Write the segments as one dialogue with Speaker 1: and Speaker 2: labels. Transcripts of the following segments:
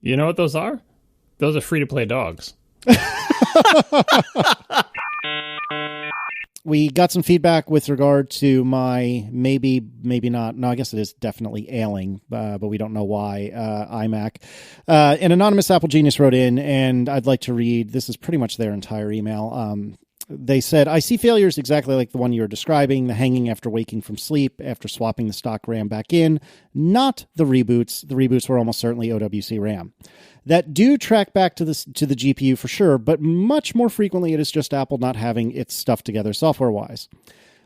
Speaker 1: You know what those are? Those are free-to-play dogs.
Speaker 2: We got some feedback with regard to my maybe not. No, I guess it is definitely ailing, but we don't know why. iMac. An anonymous Apple Genius wrote in, and I'd like to read. This is pretty much their entire email. They said, I see failures exactly like the one you're describing, the hanging after waking from sleep, after swapping the stock RAM back in, not the reboots. The reboots were almost certainly OWC RAM. That do track back to the GPU for sure, but much more frequently it is just Apple not having its stuff together software-wise.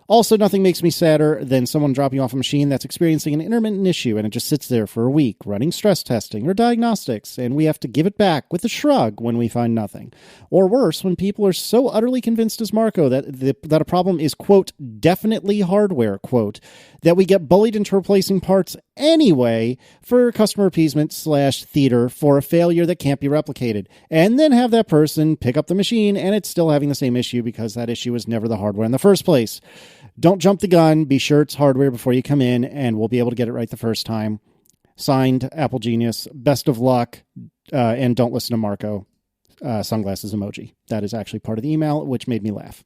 Speaker 2: Also, nothing makes me sadder than someone dropping off a machine that's experiencing an intermittent issue and it just sits there for a week running stress testing or diagnostics, and we have to give it back with a shrug when we find nothing. Or worse, when people are so utterly convinced as Marco that a problem is, quote, definitely hardware, quote, that we get bullied into replacing parts anyway for customer appeasement / theater for a failure that can't be replicated, and then have that person pick up the machine and it's still having the same issue because that issue was never the hardware in the first place. Don't jump the gun. Be sure it's hardware before you come in, and we'll be able to get it right the first time. Signed, Apple Genius. Best of luck, and don't listen to Marco. Sunglasses emoji. That is actually part of the email, which made me laugh.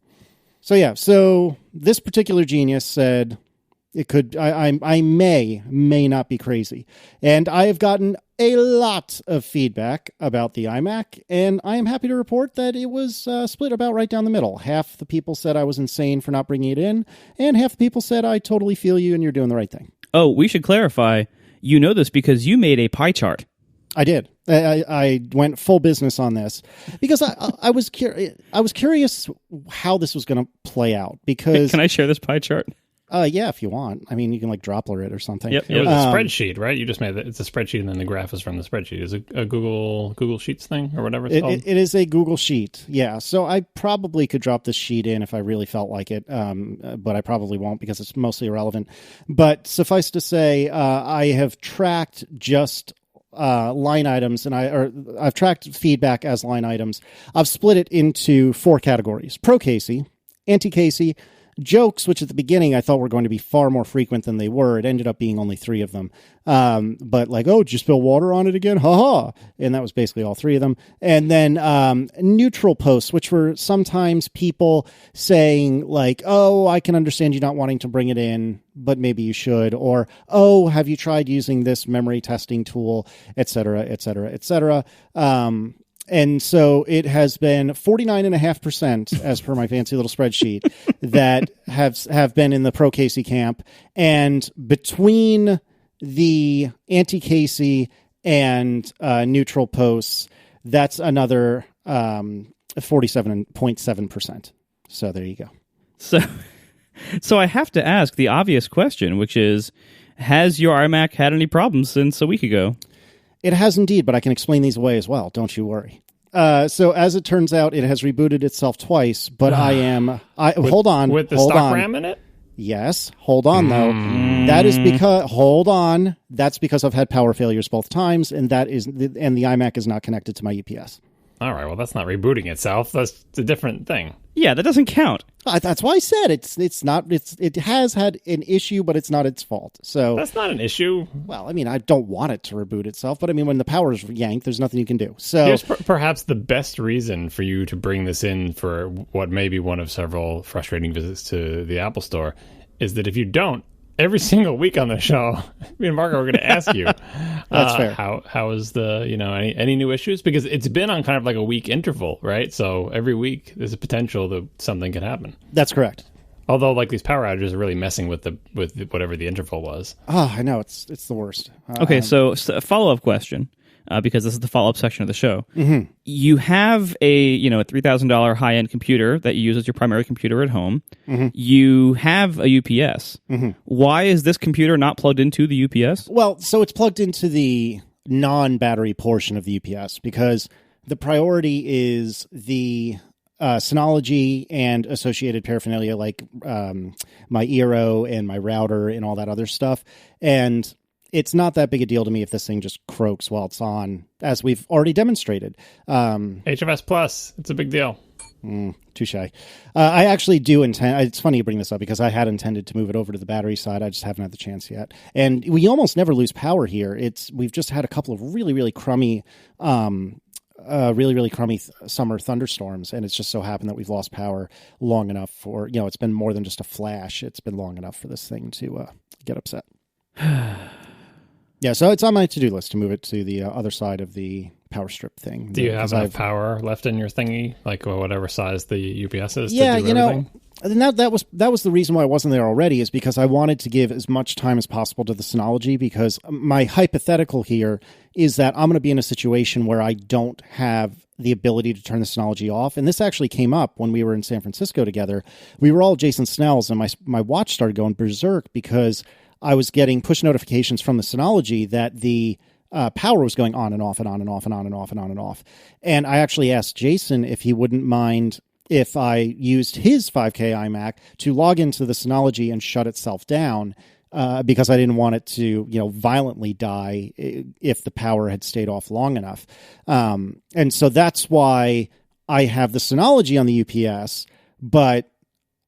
Speaker 2: So yeah, so this particular genius said it could. I may not be crazy, and I have gotten a lot of feedback about the iMac, and I am happy to report that it was split about right down the middle. Half the people said I was insane for not bringing it in, and half the people said I totally feel you and you're doing the right thing.
Speaker 3: Oh, we should clarify. You know this because you made a pie chart.
Speaker 2: I did. I went full business on this because I was curious how this was going to play out. Because
Speaker 3: can I share this pie chart?
Speaker 2: Yeah, if you want. I mean, you can like Dropler it or something.
Speaker 1: Yep. It was a spreadsheet, right? You just made it. It's a spreadsheet, and then the graph is from the spreadsheet. Is it a Google Sheets thing or whatever it's called?
Speaker 2: It is a Google Sheet. Yeah. So I probably could drop this sheet in if I really felt like it, but I probably won't because it's mostly irrelevant. But suffice to say, I have tracked just line items, and I've tracked feedback as line items. I've split it into 4 categories: pro Casey, anti Casey, jokes, which at the beginning I thought were going to be far more frequent than they were. It ended up being only 3 of them. But like, oh, did you spill water on it again? Ha. And that was basically all 3 of them. And then neutral posts, which were sometimes people saying like, oh, I can understand you not wanting to bring it in, but maybe you should. Or, oh, have you tried using this memory testing tool, et cetera, et cetera, et cetera. And so it has been 49.5%, as per my fancy little spreadsheet, that have been in the pro Casey camp. And between the anti Casey and neutral posts, that's another 47.7%. So there you go.
Speaker 3: So I have to ask the obvious question, which is, has your iMac had any problems since a week ago?
Speaker 2: It has indeed, but I can explain these away as well. Don't you worry. So as it turns out, it has rebooted itself twice, but hold on.
Speaker 1: With the stock RAM in it?
Speaker 2: Yes. Hold on, though. That is because, hold on. That's because I've had power failures both times, and the iMac is not connected to my UPS.
Speaker 1: All right, well, that's not rebooting itself. That's a different thing.
Speaker 3: Yeah, that doesn't count.
Speaker 2: That's why I said it has had an issue, but it's not its fault. So
Speaker 1: that's not an issue.
Speaker 2: Well, I mean, I don't want it to reboot itself, but I mean, when the power is yanked, there's nothing you can do. So
Speaker 1: here's perhaps the best reason for you to bring this in for what may be one of several frustrating visits to the Apple Store is that if you don't, every single week on the show, me and Marco are going to ask you,
Speaker 2: that's fair.
Speaker 1: How is the, any new issues? Because it's been on kind of like a week interval, right? So every week there's a potential that something can happen.
Speaker 2: That's correct.
Speaker 1: Although like these power outages are really messing with whatever the interval was.
Speaker 2: Oh, I know. It's the worst.
Speaker 3: Okay. So a follow-up question. Because this is the follow-up section of the show.
Speaker 2: Mm-hmm.
Speaker 3: You have a $3,000 high-end computer that you use as your primary computer at home.
Speaker 2: Mm-hmm.
Speaker 3: You have a UPS.
Speaker 2: Mm-hmm.
Speaker 3: Why is this computer not plugged into the UPS?
Speaker 2: Well, so it's plugged into the non-battery portion of the UPS because the priority is the Synology and associated paraphernalia like my Eero and my router and all that other stuff. And it's not that big a deal to me if this thing just croaks while it's on, as we've already demonstrated.
Speaker 1: HFS Plus, it's a big deal.
Speaker 2: Touche. I actually do intend. It's funny you bring this up because I had intended to move it over to the battery side. I just haven't had the chance yet. And we almost never lose power here. We've just had a couple of really crummy, summer thunderstorms, and it's just so happened that we've lost power long enough for it's been more than just a flash. It's been long enough for this thing to get upset. Yeah, so it's on my to-do list to move it to the other side of the power strip thing.
Speaker 1: Do you have enough power left in your thingy, like whatever size the UPS is?
Speaker 2: Yeah,
Speaker 1: to do everything?
Speaker 2: And that was the reason why I wasn't there already, is because I wanted to give as much time as possible to the Synology, because my hypothetical here is that I'm going to be in a situation where I don't have the ability to turn the Synology off. And this actually came up when we were in San Francisco together. We were all Jason Snells, and my watch started going berserk because I was getting push notifications from the Synology that the power was going on and off and on and off and on and off and on and off. And I actually asked Jason if he wouldn't mind if I used his 5K iMac to log into the Synology and shut itself down, because I didn't want it to, violently die if the power had stayed off long enough. And so that's why I have the Synology on the UPS, but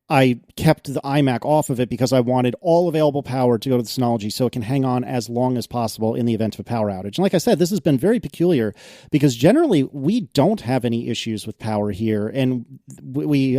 Speaker 2: I kept the iMac off of it because I wanted all available power to go to the Synology so it can hang on as long as possible in the event of a power outage. And like I said, this has been very peculiar because generally we don't have any issues with power here. And we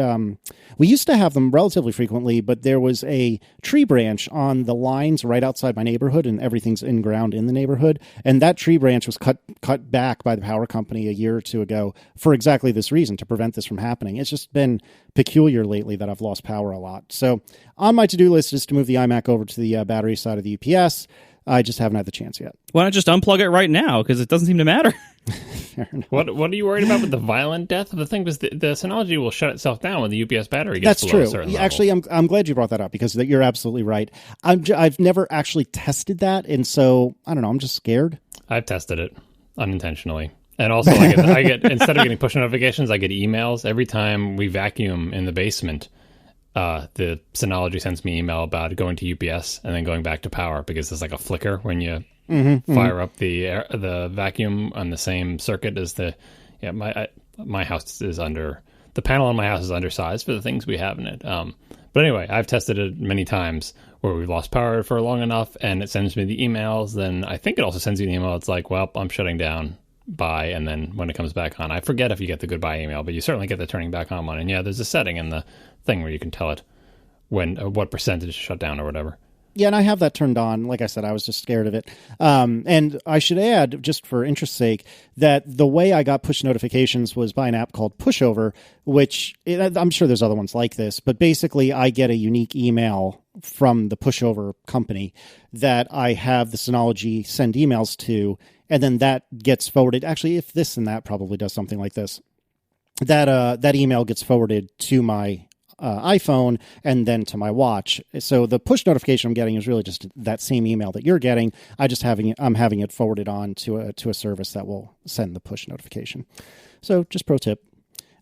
Speaker 2: used to have them relatively frequently, but there was a tree branch on the lines right outside my neighborhood, and everything's in ground in the neighborhood. And that tree branch was cut back by the power company a year or two ago for exactly this reason, to prevent this from happening. It's just been peculiar lately that I've lost power a lot. So on my to-do list is to move the iMac over to the battery side of the UPS. I just haven't had the chance yet.
Speaker 3: Why not just unplug it right now? Because it doesn't seem to matter.
Speaker 1: Fair enough. What are you worried about with the violent death of the thing? Because the Synology will shut itself down when the UPS battery gets below a certain level.
Speaker 2: Actually, I'm glad you brought that up, because you're absolutely right. I've never actually tested that, and so I don't know. I'm just scared.
Speaker 1: I've tested it unintentionally. And also, I get instead of getting push notifications, I get emails every time we vacuum in the basement. The Synology sends me email about going to UPS and then going back to power, because there's like a flicker when you fire up the vacuum on the same circuit as my house is under, the panel on my house is undersized for the things we have in it. But anyway, I've tested it many times where we've lost power for long enough, and it sends me the emails. Then I think it also sends you an email. It's like, well, I'm shutting down. Bye. And then when it comes back on, I forget if you get the goodbye email, but you certainly get the turning back on one. And yeah, there's a setting in the thing where you can tell it when what percentage to shut down or whatever.
Speaker 2: Yeah, and I have that turned on. Like I said, I was just scared of it. And I should add, just for interest's sake, that the way I got push notifications was by an app called Pushover, which I'm sure there's other ones like this, but basically I get a unique email from the Pushover company that I have the Synology send emails to, and then that gets forwarded. Actually, if this and that probably does something like this, that email gets forwarded to my iPhone and then to my watch. So the push notification I'm getting is really just that same email that you're getting. I'm having it forwarded on to a service that will send the push notification. So just pro tip.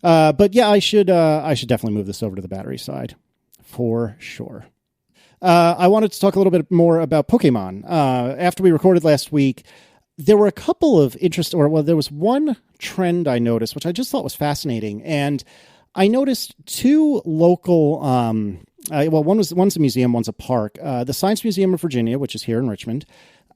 Speaker 2: But yeah, I should definitely move this over to the battery side for sure. I wanted to talk a little bit more about Pokemon. After we recorded last week, there were a couple of there was one trend I noticed, which I just thought was fascinating. And I noticed two local, one's a museum, one's a park. The Science Museum of Virginia, which is here in Richmond,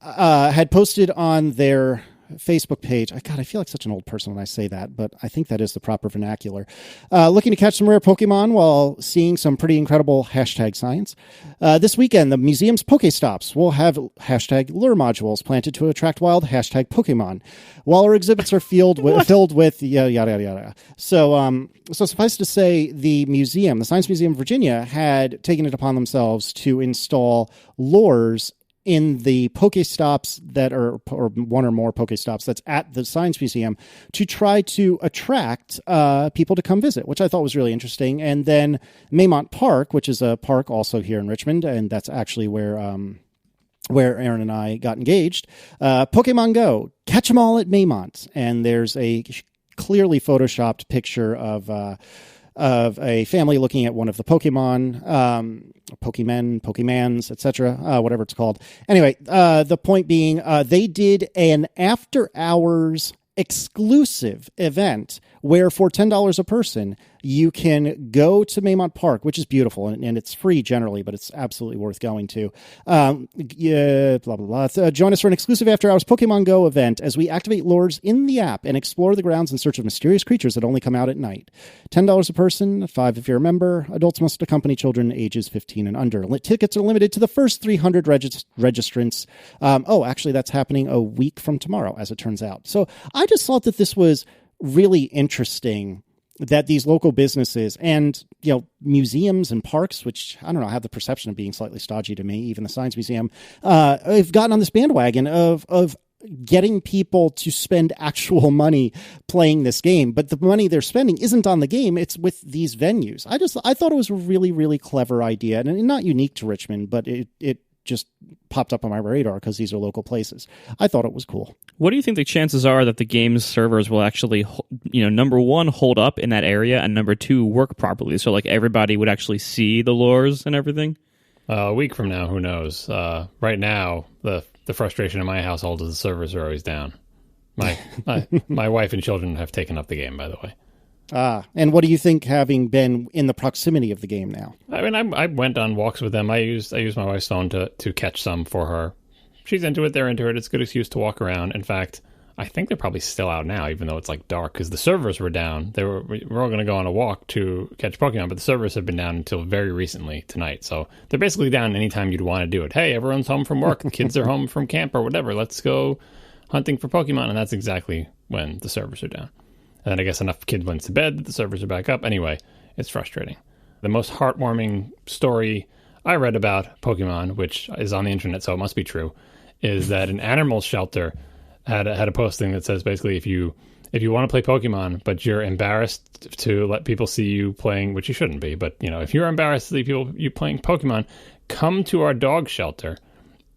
Speaker 2: had posted on their Facebook page. I feel like such an old person when I say that, but I think that is the proper vernacular. Looking to catch some rare Pokemon while seeing some pretty incredible #science. This weekend, the museum's Pokestops will have #lure modules planted to attract wild #Pokemon, while our exhibits are filled with yada yada yada. So suffice to say, the Science Museum of Virginia, had taken it upon themselves to install lures in the Pokestops or one or more Pokestops that's at the Science Museum, to try to attract people to come visit, which I thought was really interesting. And then Maymont Park, which is a park also here in Richmond, and that's actually where Aaron and I got engaged. Pokemon Go, catch 'em all at Maymont. And there's a clearly photoshopped picture of a family looking at one of the Pokemon, Pokemans, etc., whatever it's called. Anyway, the point being, they did an after-hours exclusive event where for $10 a person, you can go to Maymont Park, which is beautiful, and it's free generally, but it's absolutely worth going to. Blah, blah, blah. Join us for an exclusive after-hours Pokemon Go event as we activate lures in the app and explore the grounds in search of mysterious creatures that only come out at night. $10 a person, $5 if you're a member. Adults must accompany children ages 15 and under. Tickets are limited to the first 300 registrants. Actually, that's happening a week from tomorrow, as it turns out. So I just thought that this was really interesting that these local businesses and, museums and parks, which I don't know, have the perception of being slightly stodgy to me, even the Science Museum, have gotten on this bandwagon of getting people to spend actual money playing this game. But the money they're spending isn't on the game. It's with these venues. I thought it was a really, really clever idea, and not unique to Richmond, but it just popped up on my radar because these are local places. I thought it was cool.
Speaker 3: What do you think the chances are that the game's servers will actually, number one, hold up in that area, and number two, work properly? So, everybody would actually see the lures and everything?
Speaker 1: A week from now, who knows? Right now, the frustration in my household is the servers are always down. My wife and children have taken up the game, by the way.
Speaker 2: And what do you think, having been in the proximity of the game now?
Speaker 1: I mean, I went on walks with them. I used my wife's phone to catch some for her. She's into it. They're into it. It's a good excuse to walk around. In fact, I think they're probably still out now, even though it's dark, because the servers were down. We're all going to go on a walk to catch Pokemon, but the servers have been down until very recently tonight. So they're basically down anytime you'd want to do it. Hey, everyone's home from work. The kids are home from camp or whatever. Let's go hunting for Pokemon. And that's exactly when the servers are down. And then I guess enough kids went to bed that the servers are back up. Anyway, it's frustrating. The most heartwarming story I read about Pokemon, which is on the internet, so it must be true, is that an animal shelter had a posting that says basically if you want to play Pokemon, but you're embarrassed to let people see you playing, which you shouldn't be, but if you're embarrassed to see you playing Pokemon, come to our dog shelter.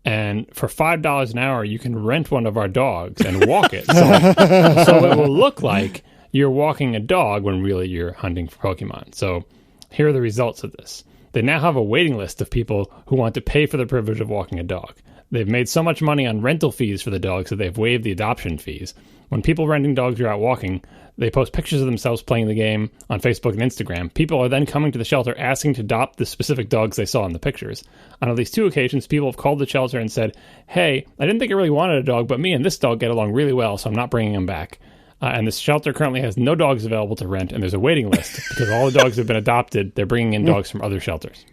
Speaker 1: And for $5 an hour, you can rent one of our dogs and walk it. So it will look like you're walking a dog when really you're hunting for Pokemon. So here are the results of this. They now have a waiting list of people who want to pay for the privilege of walking a dog. They've made so much money on rental fees for the dogs that they've waived the adoption fees. When people renting dogs are out walking, they post pictures of themselves playing the game on Facebook and Instagram. People are then coming to the shelter asking to adopt the specific dogs they saw in the pictures. On at least 2 occasions, people have called the shelter and said, hey, I didn't think I really wanted a dog, but me and this dog get along really well, so I'm not bringing him back. And this shelter currently has no dogs available to rent, and there's a waiting list because all the dogs have been adopted. They're bringing in dogs from other shelters.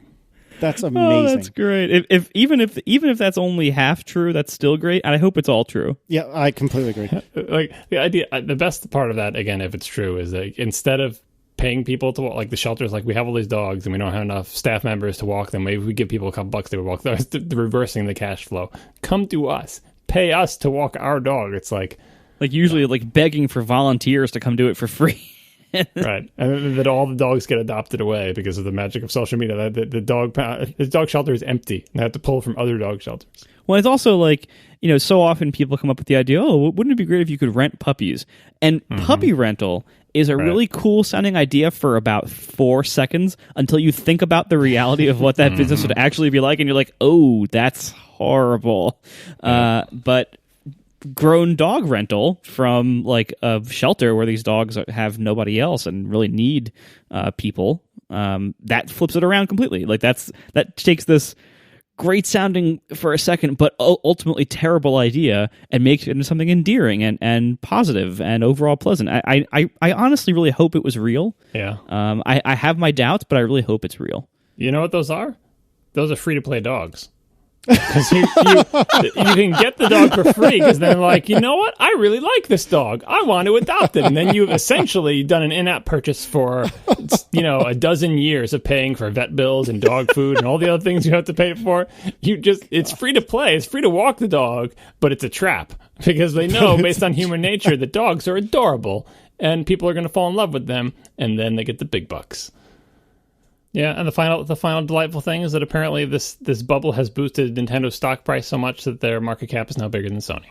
Speaker 2: That's amazing.
Speaker 3: Oh, that's great. Even if that's only half true, that's still great. And I hope it's all true.
Speaker 2: Yeah, I completely agree.
Speaker 1: The idea, the best part of that, again, if it's true, is that instead of paying people to walk, the shelters, we have all these dogs and we don't have enough staff members to walk them. Maybe we give people a couple bucks, they would walk. That's reversing the cash flow. Come to us. Pay us to walk our dog. It's
Speaker 3: usually begging for volunteers to come do it for free.
Speaker 1: Right, and that all the dogs get adopted away because of the magic of social media. The dog shelter is empty, and they have to pull from other dog shelters.
Speaker 3: Well, it's also so often people come up with the idea, wouldn't it be great if you could rent puppies? And puppy rental is a really cool sounding idea for about 4 seconds until you think about the reality of what that business would actually be like, and you're like, oh, that's horrible. But grown dog rental from a shelter where these dogs have nobody else and really need people, that flips it around completely. That takes this great sounding for a second but ultimately terrible idea and makes it into something endearing and positive and overall pleasant. I honestly really hope it was real. I have my doubts, but I really hope it's real.
Speaker 1: You know what those are? Those are free to play dogs. Because you can get the dog for free because then you know what? I really like this dog. I want to adopt it. And then you've essentially done an in-app purchase for, a dozen years of paying for vet bills and dog food and all the other things you have to pay for. It's free to play. It's free to walk the dog, but it's a trap because they know based on human nature that dogs are adorable and people are going to fall in love with them and then they get the big bucks. Yeah, and the final delightful thing is that apparently this bubble has boosted Nintendo's stock price so much that their market cap is now bigger than Sony.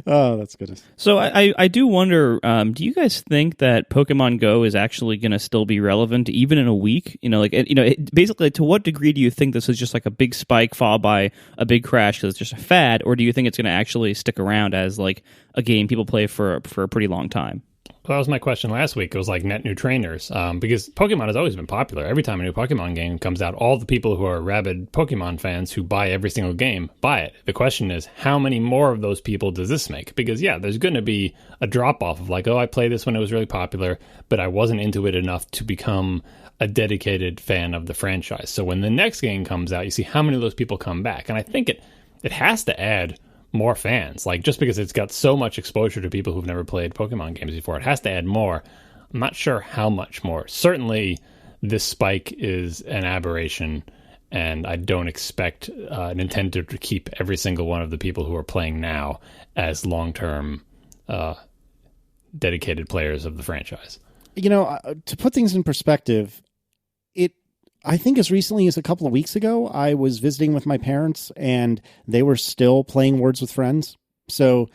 Speaker 2: Oh, that's goodness.
Speaker 3: So I do wonder, do you guys think that Pokemon Go is actually going to still be relevant even in a week? Basically, to what degree do you think this is just a big spike followed by a big crash because it's just a fad, or do you think it's going to actually stick around as a game people play for a pretty long time?
Speaker 1: Well, that was my question last week. It was like net new trainers, because Pokemon has always been popular. Every time a new Pokemon game comes out, all the people who are rabid Pokemon fans who buy every single game buy it. The question is, how many more of those people does this make? Because, yeah, there's going to be a drop-off of like, oh, I played this when it was really popular, but I wasn't into it enough to become a dedicated fan of the franchise. So when the next game comes out, you see how many of those people come back. And I think it has to add more fans, like just because it's got so much exposure to people who've never played Pokemon games before, it has to add more. I'm not sure how much more. Certainly this spike is an aberration, and I don't expect Nintendo to keep every single one of the people who are playing now as long-term dedicated players of the franchise.
Speaker 2: To put things in perspective, I think as recently as a couple of weeks ago, I was visiting with my parents and they were still playing Words with Friends. So,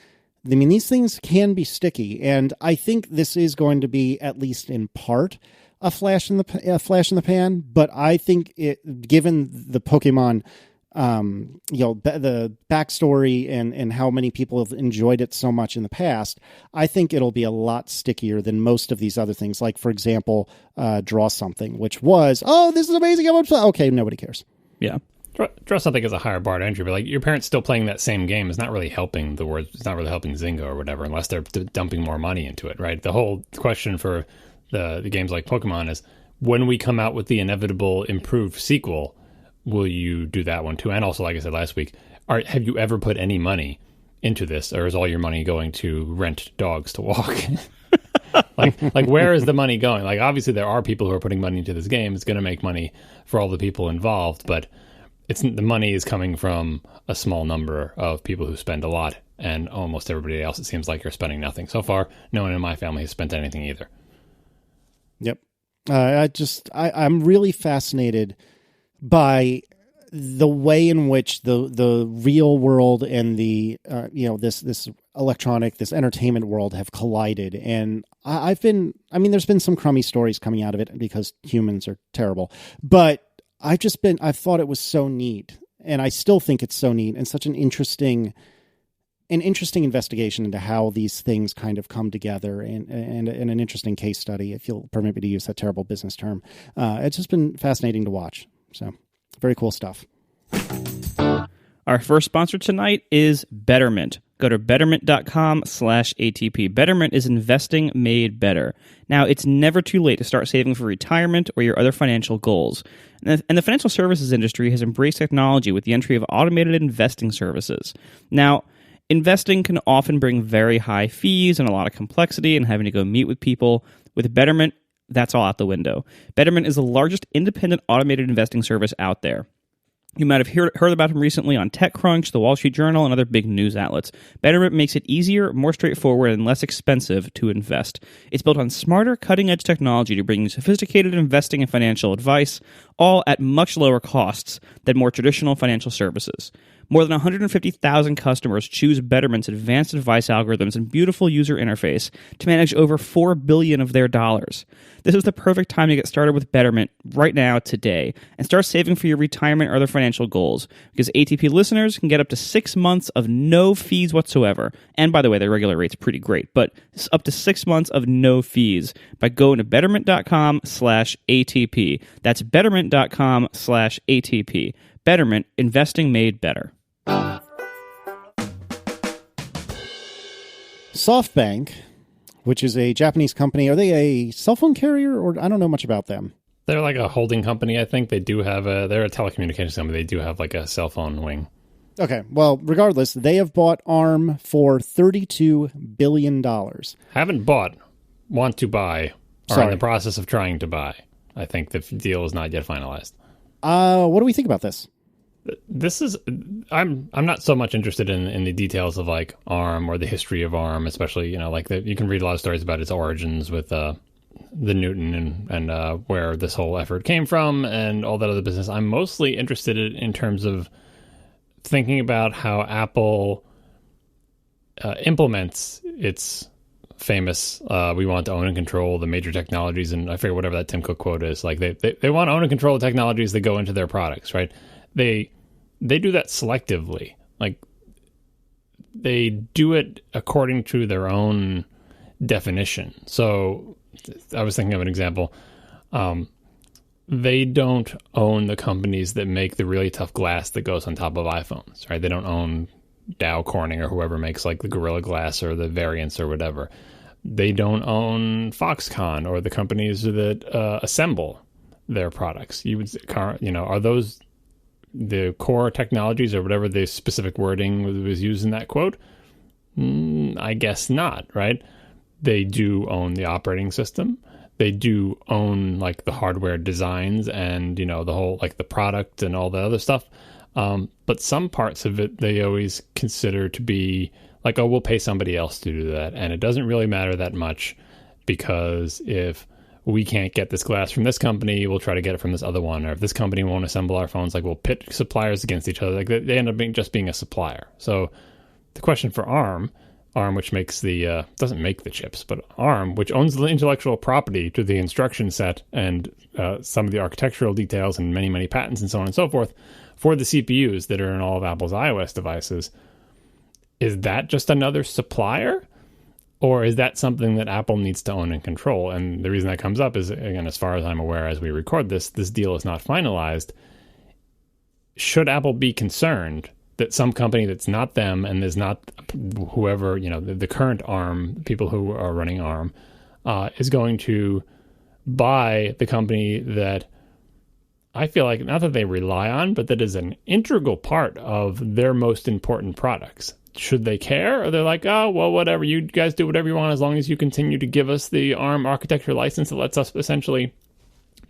Speaker 2: I mean, these things can be sticky. And I think this is going to be, at least in part, a flash in the pan. But I think given the Pokemon, the backstory and how many people have enjoyed it so much in the past, I think it'll be a lot stickier than most of these other things. Like, for example, Draw Something, which was, oh, this is amazing. Okay, nobody cares.
Speaker 3: Yeah.
Speaker 1: Draw Something is a higher bar to entry, but like your parents still playing that same game is not really helping the words. It's not really helping Zynga or whatever, unless they're dumping more money into it, right? The whole question for the games like Pokemon is, when we come out with the inevitable improved sequel, will you do that one too? And also, like I said last week, have you ever put any money into this, or is all your money going to rent dogs to walk? like where is the money going? Like, obviously there are people who are putting money into this game. It's going to make money for all the people involved, but the money is coming from a small number of people who spend a lot, and almost everybody else, it seems like, are spending nothing. So far, no one in my family has spent anything either. Yep.
Speaker 2: I'm really fascinated by the way in which the real world and the this electronic, this entertainment world have collided. And there's been some crummy stories coming out of it because humans are terrible, but I've thought it was so neat, and I still think it's so neat and such an interesting investigation into how these things kind of come together, and an interesting case study, if you'll permit me to use that terrible business term. It's just been fascinating to watch. So, very cool stuff.
Speaker 3: Our first sponsor tonight is Betterment. Go to betterment.com/ATP. Betterment is investing made better. Now, it's never too late to start saving for retirement or your other financial goals. And the financial services industry has embraced technology with the entry of automated investing services. Now, investing can often bring very high fees and a lot of complexity and having to go meet with people. With Betterment, that's all out the window. Betterment is the largest independent automated investing service out there. You might have heard about them recently on TechCrunch, The Wall Street Journal, and other big news outlets. Betterment makes it easier, more straightforward, and less expensive to invest. It's built on smarter, cutting-edge technology to bring you sophisticated investing and financial advice, all at much lower costs than more traditional financial services. More than 150,000 customers choose Betterment's advanced advice algorithms and beautiful user interface to manage over $4 billion of their dollars. This is the perfect time to get started with Betterment right now, today, and start saving for your retirement or other financial goals, because ATP listeners can get up to 6 months of no fees whatsoever. And by the way, their regular rate's pretty great, but it's up to 6 months of no fees by going to betterment.com/ATP. That's betterment.com/ATP. Betterment, investing made better.
Speaker 2: Softbank, which is a Japanese company, are they a cell phone carrier, or I don't know much about them?
Speaker 1: They're like a holding company, I think. They're a telecommunications company. They do have like a cell phone wing.
Speaker 2: Okay, well, regardless, they have bought ARM for $32 billion.
Speaker 1: Haven't bought, want to buy, are in the process of trying to buy. I think the deal is not yet finalized.
Speaker 2: What do we think about this?
Speaker 1: I'm not so much interested in the details of like ARM or the history of ARM, especially, you can read a lot of stories about its origins with the Newton and where this whole effort came from and all that other business. I'm mostly interested in terms of thinking about how Apple implements its famous we want to own and control the major technologies, and I forget whatever that Tim Cook quote is. Like they want to own and control the technologies that go into their products, right? They do that selectively. Like they do it according to their own definition. So I was thinking of an example. They don't own the companies that make the really tough glass that goes on top of iPhones, right? They don't own Dow Corning or whoever makes like the Gorilla Glass or the variants or whatever. They don't own Foxconn or the companies that assemble their products. Are those the core technologies or whatever the specific wording was used in that quote? I guess not, right? They do own the operating system. They do own like the hardware designs and, the whole like the product and all the other stuff. But some parts of it, they always consider to be like, oh, we'll pay somebody else to do that. And it doesn't really matter that much because if we can't get this glass from this company, we'll try to get it from this other one. Or if this company won't assemble our phones, like we'll pit suppliers against each other. Like they end up just being a supplier. So the question for ARM, which makes doesn't make the chips, but ARM, which owns the intellectual property to the instruction set and some of the architectural details and many, many patents and so on and so forth for the CPUs that are in all of Apple's iOS devices, is that just another supplier? Or is that something that Apple needs to own and control? And the reason that comes up is, again, as far as I'm aware, as we record this deal is not finalized. Should Apple be concerned that some company that's not them and is not whoever, the current ARM, people who are running ARM, is going to buy the company that I feel like, not that they rely on, but that is an integral part of their most important products? Should they care? Or they're like, oh, well, whatever, you guys do whatever you want as long as you continue to give us the ARM architecture license that lets us essentially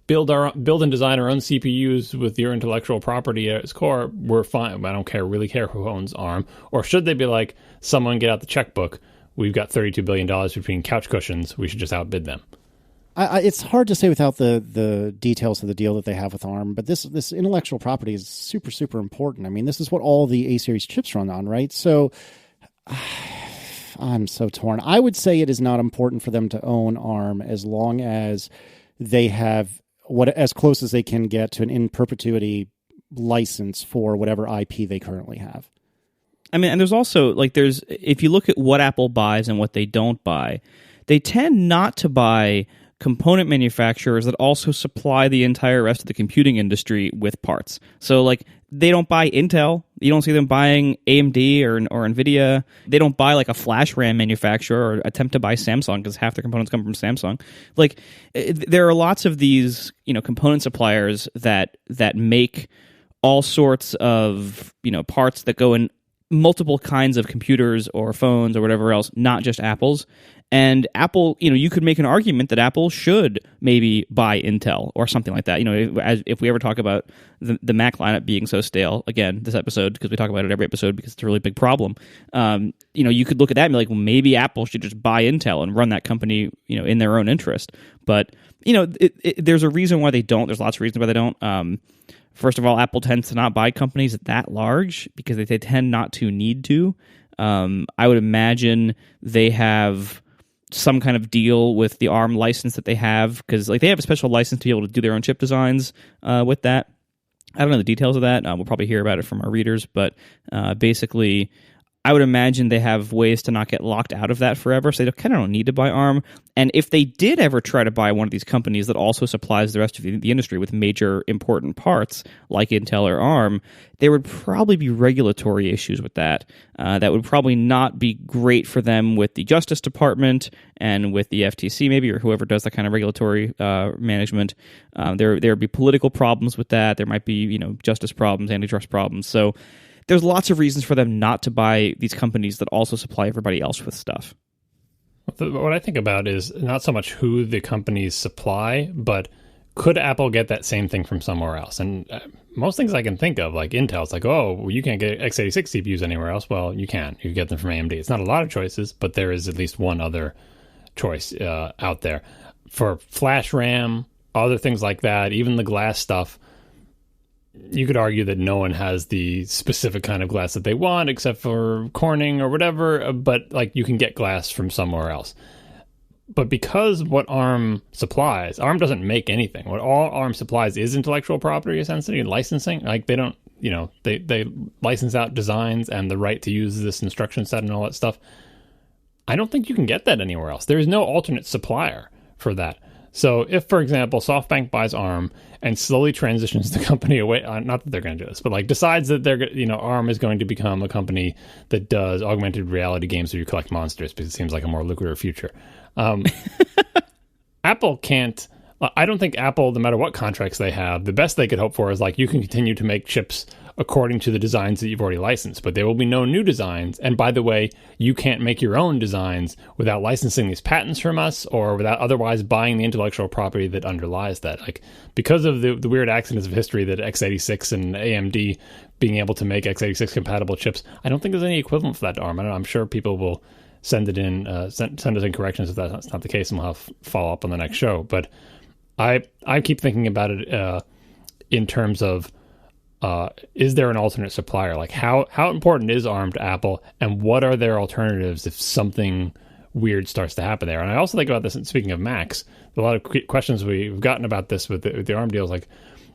Speaker 1: build and design our own CPUs with your intellectual property at its core, we're fine. I don't really care who owns ARM. Or should they be like, someone get out the checkbook, we've got $32 billion between couch cushions, we should just outbid them?
Speaker 2: It's hard to say without the details of the deal that they have with ARM, but this intellectual property is super, super important. I mean, this is what all the A-series chips run on, right? So I'm so torn. I would say it is not important for them to own ARM as long as they have as close as they can get to an in perpetuity license for whatever IP they currently have.
Speaker 3: I mean, and there's also if you look at what Apple buys and what they don't buy, they tend not to buy component manufacturers that also supply the entire rest of the computing industry with parts. So they don't buy Intel. You don't see them buying AMD or NVIDIA. They don't buy a flash RAM manufacturer or attempt to buy Samsung because half their components come from Samsung. There are lots of these, component suppliers that make all sorts of, parts that go in multiple kinds of computers or phones or whatever else, not just Apple's. And Apple, you could make an argument that Apple should maybe buy Intel or something like that. If we ever talk about the Mac lineup being so stale, again, this episode, because we talk about it every episode because it's a really big problem, you could look at that and be like, well, maybe Apple should just buy Intel and run that company, in their own interest. But, there's a reason why they don't. There's lots of reasons why they don't. First of all, Apple tends to not buy companies that large because they tend not to need to. I would imagine they have some kind of deal with the ARM license that they have because they have a special license to be able to do their own chip designs with that. I don't know the details of that. We'll probably hear about it from our readers, but basically I would imagine they have ways to not get locked out of that forever, so they kind of don't need to buy ARM. And if they did ever try to buy one of these companies that also supplies the rest of the industry with major important parts, like Intel or ARM, there would probably be regulatory issues with that. That would probably not be great for them with the Justice Department and with the FTC maybe, or whoever does that kind of regulatory management. There would be political problems with that. There might be justice problems, antitrust problems. So there's lots of reasons for them not to buy these companies that also supply everybody else with stuff.
Speaker 1: What I think about is not so much who the companies supply, but could Apple get that same thing from somewhere else? And most things I can think of, like Intel, it's like, oh, well, you can't get x86 CPUs anywhere else. Well, you can. You can get them from AMD. It's not a lot of choices, but there is at least one other choice out there. For flash RAM, other things like that, even the glass stuff, you could argue that no one has the specific kind of glass that they want except for Corning or whatever, but you can get glass from somewhere else. But because what ARM supplies, ARM doesn't make anything. What all ARM supplies is intellectual property, essentially, and licensing. They don't, they license out designs and the right to use this instruction set and all that stuff. I don't think you can get that anywhere else. There is no alternate supplier for that. So if, for example, SoftBank buys ARM and slowly transitions the company away, not that they're going to do this, but like decides that ARM is going to become a company that does augmented reality games where you collect monsters because it seems like a more lucrative future. Apple can't. I don't think Apple, no matter what contracts they have, the best they could hope for is like you can continue to make chips according to the designs that you've already licensed, but there will be no new designs. And by the way, you can't make your own designs without licensing these patents from us or without otherwise buying the intellectual property that underlies that. Like because of the weird accidents of history that x86 and AMD being able to make x86 compatible chips, I don't think there's any equivalent for that to ARM. I don't know, I'm sure people will send it in, send us in corrections if that's not the case, and we'll have follow up on the next show. But I keep thinking about it in terms of is there an alternate supplier? Like how important is ARM to Apple, and what are their alternatives if something weird starts to happen there? And I also think about this, and speaking of Macs, a lot of questions we've gotten about this with the ARM deals, like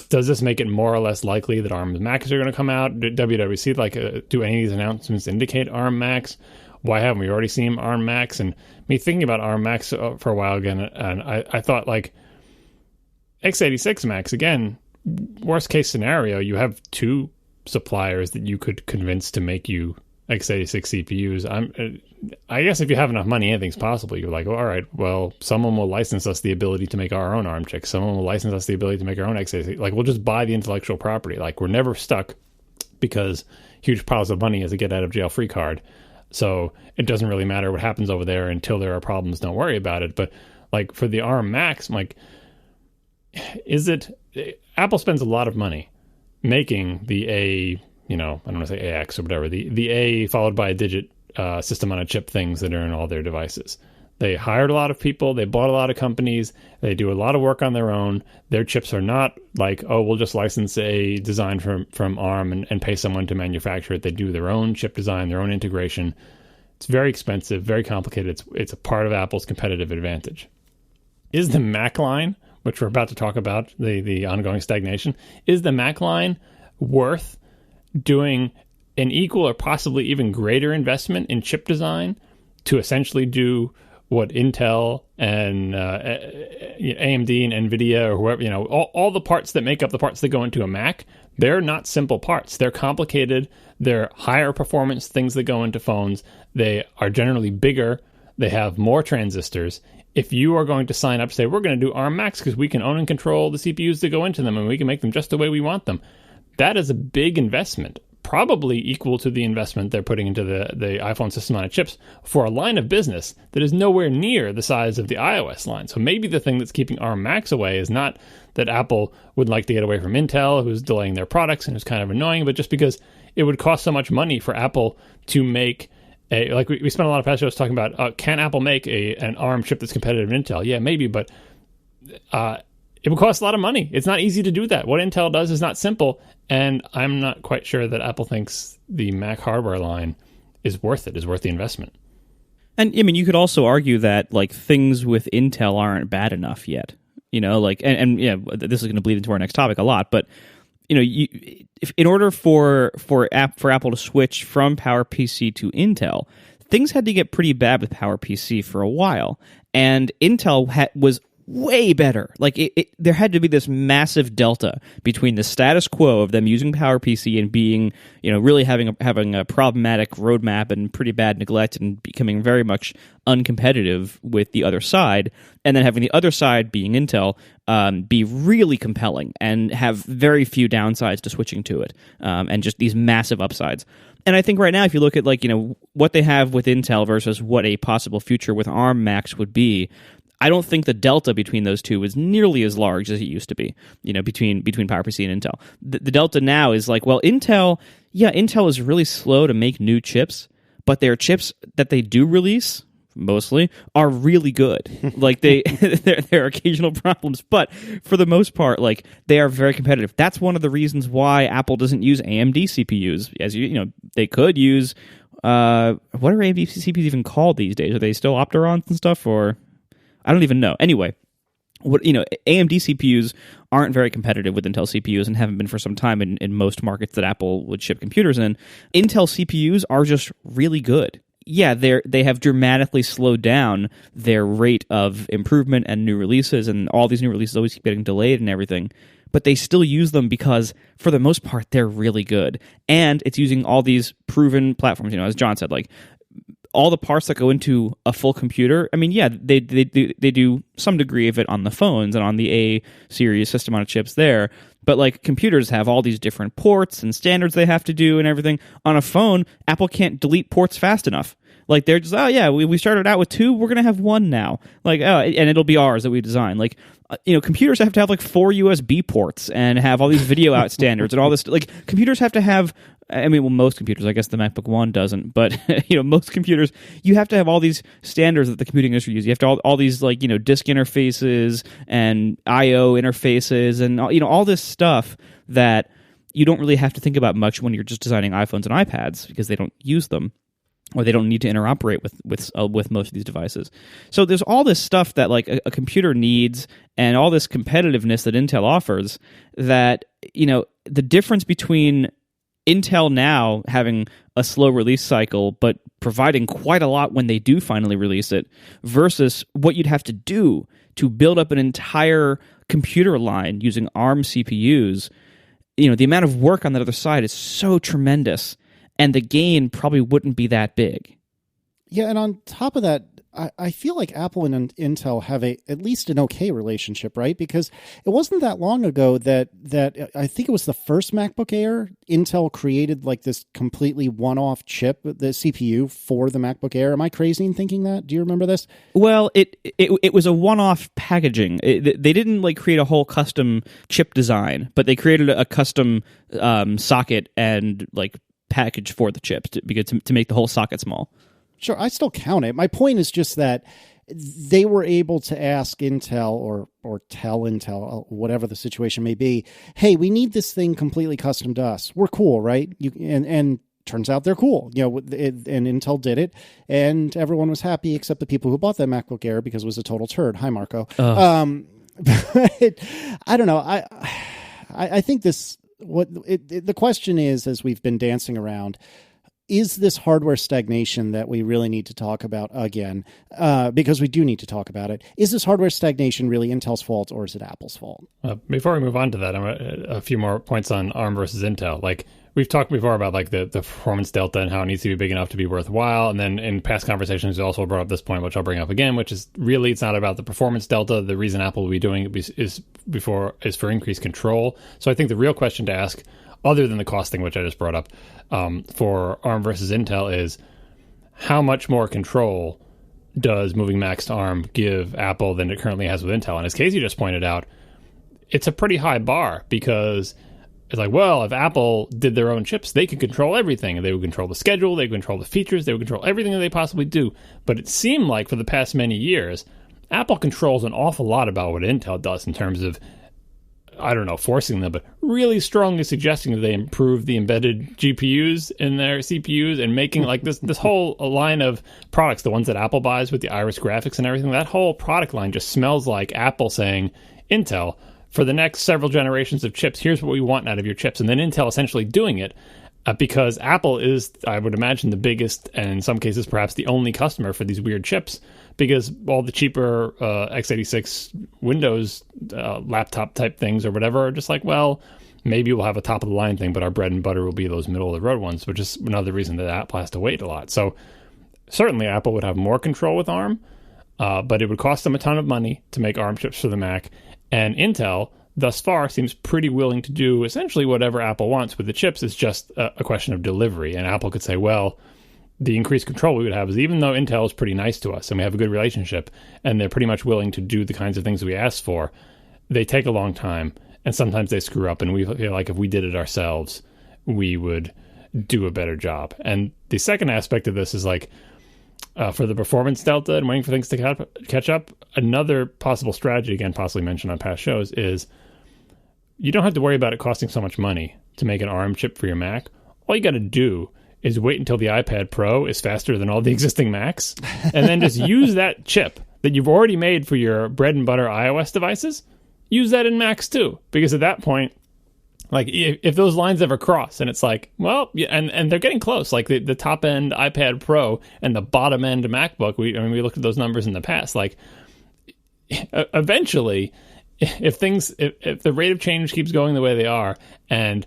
Speaker 1: does this make it more or less likely that ARM Macs are going to come out? WWC, like do any of these announcements indicate ARM Macs? Why haven't we already seen ARM Macs? And me thinking about ARM Macs for a while again, and I thought like x86 Macs, again, worst case scenario, you have two suppliers that you could convince to make you x86 CPUs. I guess if you have enough money, anything's possible. You're like, all right, well, someone will license us the ability to make our own ARM chips. Someone will license us the ability to make our own x86. Like, we'll just buy the intellectual property. Like, we're never stuck because huge piles of money is a get out of jail free card. So it doesn't really matter what happens over there until there are problems. Don't worry about it. But like for the ARM Macs, like, Apple spends a lot of money making the I don't want to say AX or whatever, the A followed by a digit system on a chip things that are in all their devices. They hired a lot of people. They bought a lot of companies. They do a lot of work on their own. Their chips are not like, oh, we'll just license a design from ARM and pay someone to manufacture it. They do their own chip design, their own integration. It's very expensive, very complicated. It's a part of Apple's competitive advantage. Is the Mac line, which we're about to talk about, the ongoing stagnation, is the Mac line worth doing an equal or possibly even greater investment in chip design to essentially do what Intel and AMD and NVIDIA or whoever, all the parts that make up the parts that go into a Mac, they're not simple parts. They're complicated. They're higher performance things that go into phones. They are generally bigger. They have more transistors. If you are going to sign up, say, we're going to do ARM Macs because we can own and control the CPUs that go into them and we can make them just the way we want them, that is a big investment, probably equal to the investment they're putting into the iPhone system on chips for a line of business that is nowhere near the size of the iOS line. So maybe the thing that's keeping ARM Macs away is not that Apple would like to get away from Intel, who's delaying their products and who's kind of annoying, but just because it would cost so much money for Apple to make like we spent a lot of past shows talking about, can Apple make an ARM chip that's competitive with Intel? Yeah, maybe, but it would cost a lot of money. It's not easy to do that. What Intel does is not simple, and I'm not quite sure that Apple thinks the Mac hardware line is worth it, is worth the investment.
Speaker 3: And I mean, you could also argue that like things with Intel aren't bad enough yet. Like and yeah, this is going to bleed into our next topic a lot, but if in order for Apple to switch from PowerPC to Intel, things had to get pretty bad with PowerPC for a while, and Intel was way better. Like there had to be this massive delta between the status quo of them using PowerPC and being, really having a problematic roadmap and pretty bad neglect and becoming very much uncompetitive with the other side, and then having the other side being Intel be really compelling and have very few downsides to switching to it, and just these massive upsides. And I think right now, if you look at what they have with Intel versus what a possible future with ARM Macs would be, I don't think the delta between those two is nearly as large as it used to be, between PowerPC and Intel. The delta now is like, well, Intel is really slow to make new chips, but their chips that they do release, mostly, are really good. Like there are occasional problems, but for the most part, like they are very competitive. That's one of the reasons why Apple doesn't use AMD CPUs. As they could use, what are AMD CPUs even called these days? Are they still Opterons and stuff, or? I don't even know. Anyway, AMD CPUs aren't very competitive with Intel CPUs and haven't been for some time in most markets that Apple would ship computers in. Intel CPUs are just really good. yeah, they have dramatically slowed down their rate of improvement and new releases, and all these new releases always keep getting delayed and everything. But they still use them because, for the most part, they're really good. And it's using all these proven platforms. As John said, like all the parts that go into a full computer. I mean, yeah, they do some degree of it on the phones and on the A series system on chips there. But like computers have all these different ports and standards they have to do and everything. On a phone, Apple can't delete ports fast enough. Like they're just, oh yeah, we started out with 2, we're gonna have 1 now. Like, oh, and it'll be ours that we design. Like, computers have to have like 4 USB ports and have all these video out standards and all this. Like, computers have to have. I mean, well, most computers. I guess the MacBook One doesn't, but most computers, you have to have all these standards that the computing industry uses. You have to all these like disk interfaces and I/O interfaces and all this stuff that you don't really have to think about much when you're just designing iPhones and iPads because they don't use them, or they don't need to interoperate with most of these devices. So there's all this stuff that like a computer needs, and all this competitiveness that Intel offers. That the difference between Intel now having a slow release cycle, but providing quite a lot when they do finally release it, versus what you'd have to do to build up an entire computer line using ARM CPUs. The amount of work on that other side is so tremendous. And the gain probably wouldn't be that big.
Speaker 2: Yeah, and on top of that, I feel like Apple and Intel have at least an okay relationship, right? Because it wasn't that long ago that I think it was the first MacBook Air, Intel created like this completely one-off chip, the CPU for the MacBook Air. Am I crazy in thinking that? Do you remember this?
Speaker 3: Well, it was a one-off packaging. They didn't like create a whole custom chip design, but they created a custom socket and like package for the chip to make the whole socket small.
Speaker 2: Sure, I still count it. My point is just that they were able to ask Intel or tell Intel, whatever the situation may be, hey, we need this thing completely custom to us. We're cool, right? And turns out they're cool. And Intel did it, and everyone was happy except the people who bought that MacBook Air because it was a total turd. Hi, Marco. But I don't know. I think the question is, as we've been dancing around, is this hardware stagnation that we really need to talk about again? Because we do need to talk about it. Is this hardware stagnation really Intel's fault, or is it Apple's fault?
Speaker 1: Before we move on to that, a few more points on ARM versus Intel. Like we've talked before about like the performance delta and how it needs to be big enough to be worthwhile. And then in past conversations, we also brought up this point, which I'll bring up again, which is really it's not about the performance delta. The reason Apple will be doing it is for increased control. So I think the real question to ask, other than the cost thing, which I just brought up, for ARM versus Intel is how much more control does moving Macs to ARM give Apple than it currently has with Intel? And as Casey just pointed out, it's a pretty high bar because it's like, well, if Apple did their own chips, they could control everything. They would control the schedule, they would control the features, they would control everything that they possibly do. But it seemed like for the past many years, Apple controls an awful lot about what Intel does in terms of, I don't know, forcing them, but really strongly suggesting that they improve the embedded GPUs in their CPUs and making like this whole line of products, the ones that Apple buys with the Iris graphics and everything, that whole product line just smells like Apple saying, Intel, for the next several generations of chips, here's what we want out of your chips. And then Intel essentially doing it because Apple is, I would imagine, the biggest and in some cases perhaps the only customer for these weird chips, because all the cheaper x86 Windows laptop type things or whatever are just like, well, maybe we'll have a top of the line thing, but our bread and butter will be those middle of the road ones, which is another reason that Apple has to wait a lot. So certainly Apple would have more control with ARM, but it would cost them a ton of money to make ARM chips for the Mac. And Intel, thus far, seems pretty willing to do essentially whatever Apple wants with the chips. It's just a question of delivery. And Apple could say, well, the increased control we would have is even though Intel is pretty nice to us and we have a good relationship and they're pretty much willing to do the kinds of things we ask for, they take a long time and sometimes they screw up, and we feel like if we did it ourselves, we would do a better job. And the second aspect of this is like, for the performance delta and waiting for things to catch up, another possible strategy, again, possibly mentioned on past shows, is you don't have to worry about it costing so much money to make an ARM chip for your Mac. All you got to do is wait until the iPad Pro is faster than all the existing Macs, and then just use that chip that you've already made for your bread and butter iOS devices, use that in Macs too. Because at that point, Like if those lines ever cross, and it's like, well, yeah, and they're getting close. Like the top end iPad Pro and the bottom end MacBook. We looked at those numbers in the past. Like eventually, if the rate of change keeps going the way they are, and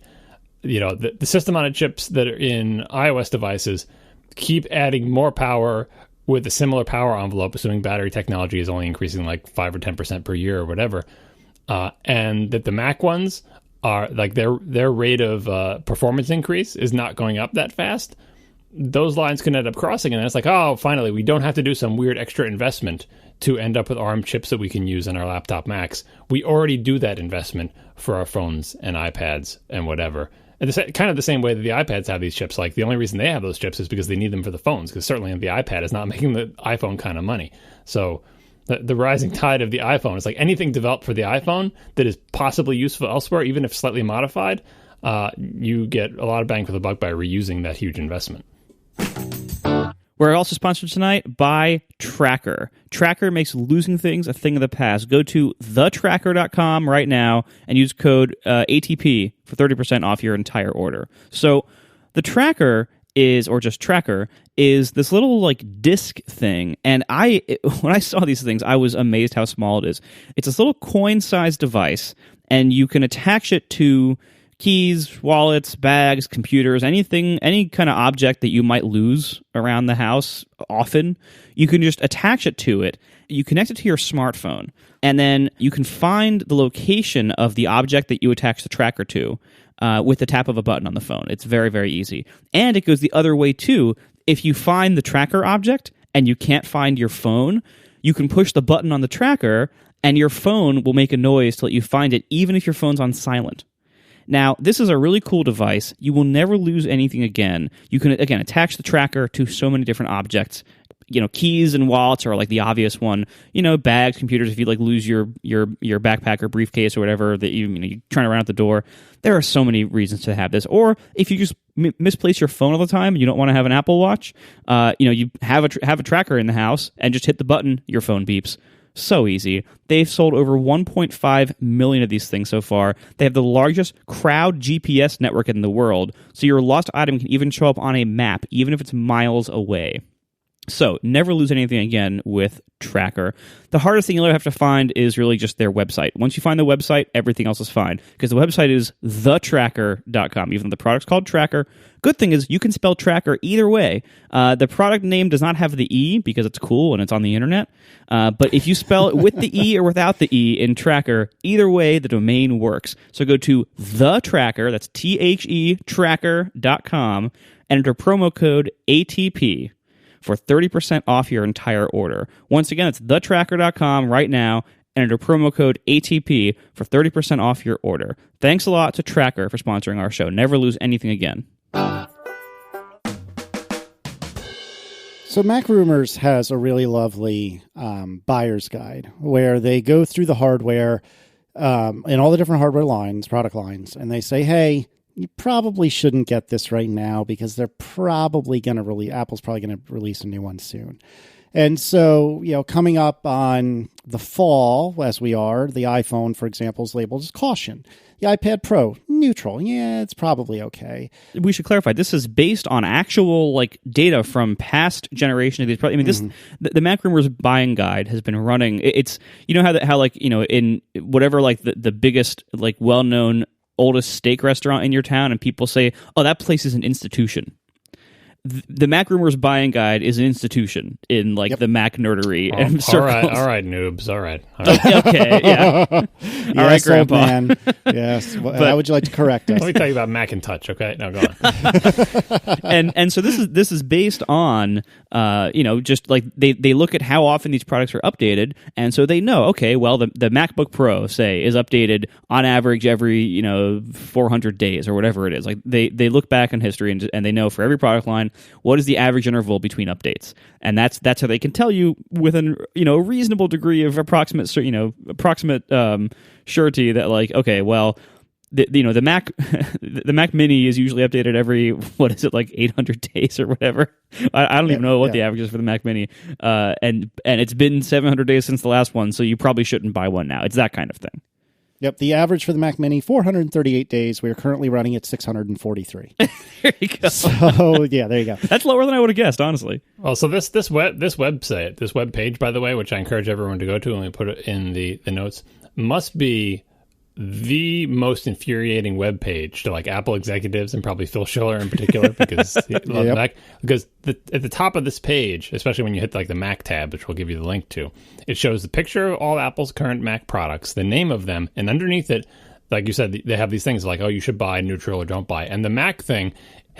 Speaker 1: the system on chips that are in iOS devices keep adding more power with a similar power envelope, assuming battery technology is only increasing like 5 or 10% per year or whatever, and that the Mac ones are like their rate of performance increase is not going up that fast, those lines can end up crossing, and then it's like, oh, finally, we don't have to do some weird extra investment to end up with ARM chips that we can use in our laptop Macs. We already do that investment for our phones and iPads and whatever. And it's kind of the same way that the iPads have these chips. Like the only reason they have those chips is because they need them for the phones, because certainly the iPad is not making the iPhone kind of money. So the rising tide of the iPhone is like anything developed for the iPhone that is possibly useful elsewhere, even if slightly modified, you get a lot of bang for the buck by reusing that huge investment.
Speaker 3: We're also sponsored tonight by TrackR. TrackR makes losing things a thing of the past. Go to thetrackr.com right now and use code ATP for 30% off your entire order. So the TrackR is, or just TrackR, is this little like disc thing. And when I saw these things, I was amazed how small it is. It's this little coin-sized device, and you can attach it to keys, wallets, bags, computers, any kind of object that you might lose around the house often. You can just attach it to it. You connect it to your smartphone, and then you can find the location of the object that you attach the TrackR to with the tap of a button on the phone. It's very, very easy. And it goes the other way too. If you find the TrackR object and you can't find your phone, you can push the button on the TrackR and your phone will make a noise to let you find it, even if your phone's on silent. Now, this is a really cool device. You will never lose anything again. You can, again, attach the TrackR to so many different objects. Keys and wallets are like the obvious one. Bags, computers, if you like lose your backpack or briefcase or whatever that you're trying to run out the door. There are so many reasons to have this. Or if you just misplace your phone all the time and you don't want to have an Apple Watch, you have a TrackR in the house and just hit the button, your phone beeps. So easy. They've sold over 1.5 million of these things so far. They have the largest crowd GPS network in the world, so your lost item can even show up on a map, even if it's miles away. So, never lose anything again with TrackR. The hardest thing you'll ever have to find is really just their website. Once you find the website, everything else is fine, because the website is thetrackr.com, even though the product's called TrackR. Good thing is you can spell TrackR either way. The product name does not have the E because it's cool and it's on the internet. But if you spell it with the E or without the E in TrackR, either way, the domain works. So go to thetrackr, that's THE, tracker.com, and enter promo code ATP for 30% off your entire order. Once again, it's thetrackr.com right now, and enter promo code ATP for 30% off your order. Thanks a lot to TrackR for sponsoring our show. Never lose anything again.
Speaker 2: So Mac Rumors has a really lovely buyer's guide where they go through the hardware in all the different hardware lines, product lines, and they say, hey, you probably shouldn't get this right now because they're probably going to release, Apple's probably going to release a new one soon. And so, coming up on the fall, as we are, the iPhone, for example, is labeled as caution. The iPad Pro, neutral. Yeah, it's probably okay.
Speaker 3: We should clarify, this is based on actual data from past generation of these products. I mean, the Mac Rumors buying guide has been running. It's, in whatever, the biggest, well-known, oldest steak restaurant in your town, and people say, oh, that place is an institution. The Mac Rumors buying guide is an institution in the Mac nerdery and circles.
Speaker 1: All right, noobs. All right.
Speaker 3: Okay, yeah.
Speaker 2: Yes,
Speaker 3: all right, Grandpa.
Speaker 2: Old man. Yes. Well, how would you like to correct us?
Speaker 1: Let me tell you about Macintosh. Okay, now go on.
Speaker 3: and so this is based on just they look at how often these products are updated, and so they know, okay, well the MacBook Pro say is updated on average every 400 days or whatever it is. They look back in history and they know for every product line what is the average interval between updates, and that's how they can tell you with a reasonable degree of approximate surety that okay, well the Mac the Mac Mini is usually updated every 800 days or whatever. I don't even know what the average is for the Mac Mini, and it's been 700 days since the last one, so you probably shouldn't buy one now. It's that kind of thing.
Speaker 2: Yep, the average for the Mac Mini, 438 days. We are currently running at 643.
Speaker 3: There you go.
Speaker 2: So, yeah, there you go.
Speaker 3: That's lower than I would have guessed, honestly.
Speaker 1: Well, so this website, this web page, by the way, which I encourage everyone to go to, and we put it in the notes, must be the most infuriating web page to like Apple executives and probably Phil Schiller in particular, because he loves Mac. Because at the top of this page, especially when you hit like the Mac tab, which we'll give you the link to, it shows the picture of all Apple's current Mac products, the name of them, and underneath it, like you said, they have these things like, oh, you should buy, neutral, or don't buy. And the Mac thing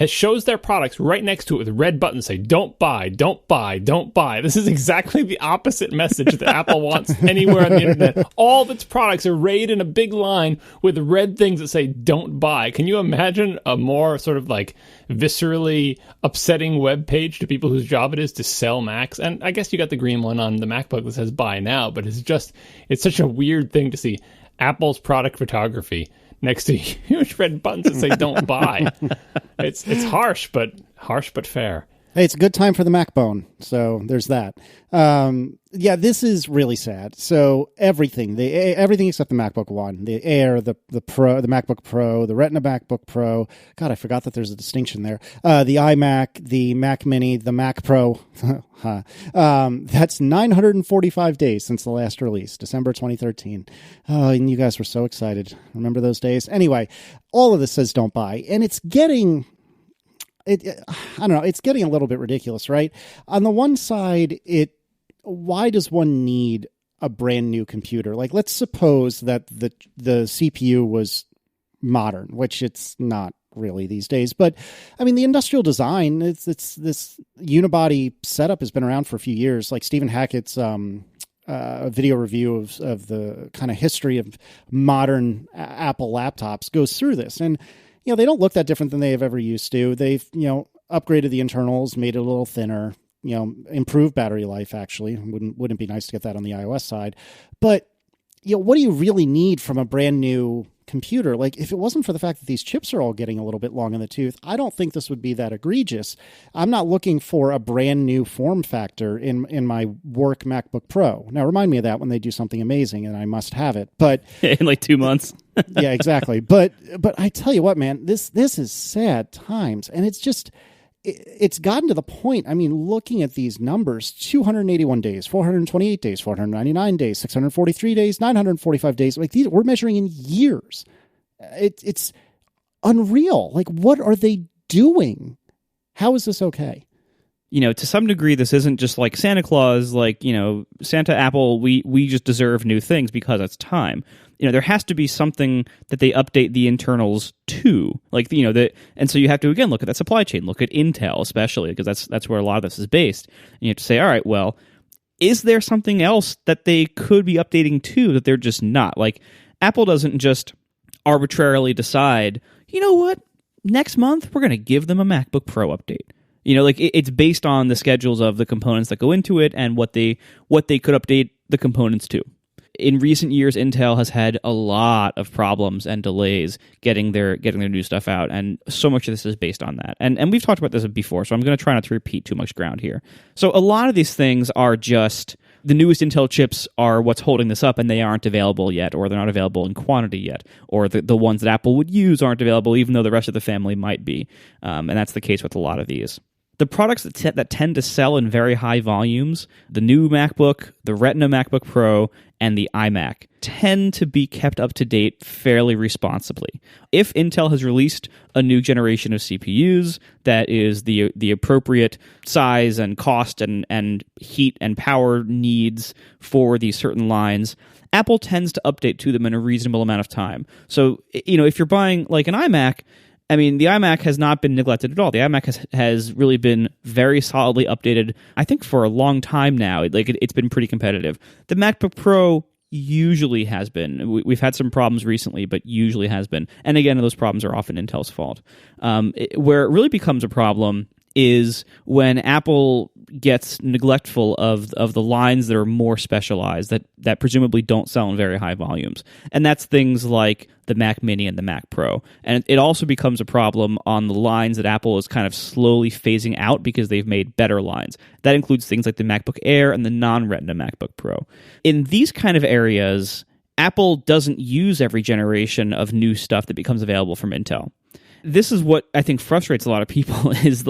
Speaker 1: shows their products right next to it with red buttons say, don't buy, don't buy, don't buy. This is exactly the opposite message that Apple wants anywhere on the internet. All of its products are arrayed in a big line with red things that say, don't buy. Can you imagine a more sort of like viscerally upsetting web page to people whose job it is to sell Macs? And I guess you got the green one on the MacBook that says buy now, but it's such a weird thing to see Apple's product photography next to huge red buttons that say don't buy. It's harsh but fair.
Speaker 2: Hey, it's a good time for the MacBone, so there's that. Yeah, this is really sad. So everything except the MacBook One, the Air, the Pro, the MacBook Pro, the Retina MacBook Pro. God, I forgot that there's a distinction there. The iMac, the Mac Mini, the Mac Pro. That's 945 days since the last release, December 2013. Oh, and you guys were so excited. Remember those days? Anyway, all of this says don't buy, and it's getting... I don't know. It's getting a little bit ridiculous, right? On the one side, why does one need a brand new computer? Like, let's suppose that the CPU was modern, which it's not really these days. But I mean, the industrial design, it's this unibody setup has been around for a few years. Like Stephen Hackett's video review of the kind of history of modern Apple laptops goes through this, and they don't look that different than they have ever used to. They've, upgraded the internals, made it a little thinner, improved battery life, actually. Wouldn't be nice to get that on the iOS side. But, what do you really need from a brand new computer? Like, if it wasn't for the fact that these chips are all getting a little bit long in the tooth, I don't think this would be that egregious. I'm not looking for a brand new form factor in my work MacBook Pro. Now, remind me of that when they do something amazing and I must have it. But
Speaker 3: in like 2 months.
Speaker 2: Yeah, exactly. But I tell you what, man, this is sad times, and it's gotten to the point. I mean, looking at these numbers, 281 days, 428 days, 499 days, 643 days, 945 days. Like, these, we're measuring in years. It's unreal. Like, what are they doing? How is this okay?
Speaker 3: To some degree, this isn't just like Santa Claus, like, Santa, Apple, we just deserve new things because it's time. There has to be something that they update the internals to, like, and so you have to, again, look at that supply chain, look at Intel, especially, because that's where a lot of this is based. And you have to say, all right, well, is there something else that they could be updating to that they're just not? Like, Apple doesn't just arbitrarily decide, you know what, next month we're going to give them a MacBook Pro update. It's based on the schedules of the components that go into it and what they could update the components to. In recent years, Intel has had a lot of problems and delays getting their new stuff out, and so much of this is based on that. And we've talked about this before, so I'm going to try not to repeat too much ground here. So a lot of these things are just the newest Intel chips are what's holding this up, and they aren't available yet, or they're not available in quantity yet, or the ones that Apple would use aren't available, even though the rest of the family might be. And that's the case with a lot of these. The products that tend to sell in very high volumes, the new MacBook, the Retina MacBook Pro, and the iMac, tend to be kept up to date fairly responsibly. If Intel has released a new generation of CPUs that is the appropriate size and cost and heat and power needs for these certain lines, Apple tends to update to them in a reasonable amount of time. So, if you're buying like an iMac, I mean, the iMac has not been neglected at all. The iMac has really been very solidly updated, I think, for a long time now. It's been pretty competitive. The MacBook Pro usually has been. We've had some problems recently, but usually has been. And again, those problems are often Intel's fault. Where it really becomes a problem is when Apple gets neglectful of the lines that are more specialized, that presumably don't sell in very high volumes. And that's things like the Mac Mini and the Mac Pro. And it also becomes a problem on the lines that Apple is kind of slowly phasing out because they've made better lines. That includes things like the MacBook Air and the non-Retina MacBook Pro. In these kind of areas, Apple doesn't use every generation of new stuff that becomes available from Intel. This is what I think frustrates a lot of people is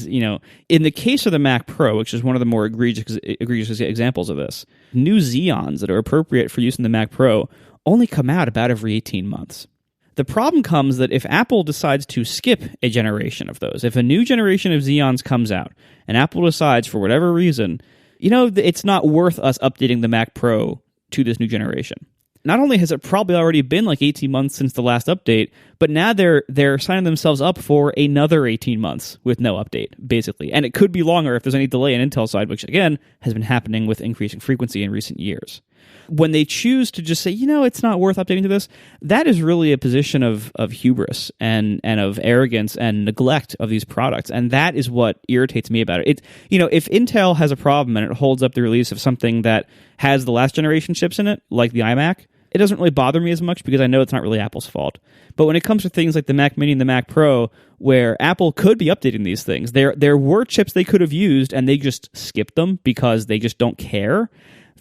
Speaker 3: in the case of the Mac Pro, which is one of the more egregious examples of this, new Xeons that are appropriate for use in the Mac Pro only come out about every 18 months. The problem comes that if Apple decides to skip a generation of those, if a new generation of Xeons comes out and Apple decides for whatever reason, it's not worth us updating the Mac Pro to this new generation. Not only has it probably already been like 18 months since the last update, but now they're signing themselves up for another 18 months with no update, basically. And it could be longer if there's any delay on Intel's side, which, again, has been happening with increasing frequency in recent years. When they choose to just say, it's not worth updating to this, that is really a position of hubris and of arrogance and neglect of these products. And that is what irritates me about it. If Intel has a problem and it holds up the release of something that has the last generation chips in it, like the iMac, it doesn't really bother me as much because I know it's not really Apple's fault. But when it comes to things like the Mac Mini and the Mac Pro, where Apple could be updating these things, there were chips they could have used and they just skipped them because they just don't care.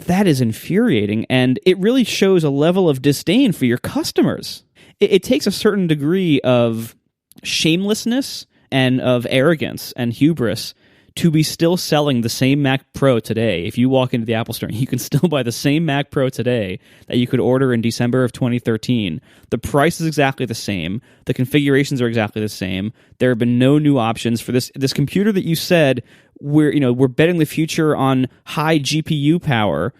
Speaker 3: That is infuriating, and it really shows a level of disdain for your customers. It takes a certain degree of shamelessness and of arrogance and hubris to be still selling the same Mac Pro today. If you walk into the Apple Store, you can still buy the same Mac Pro today that you could order in December of 2013. The price is exactly the same. The configurations are exactly the same. There have been no new options for this computer that you said we're betting the future on high GPU power,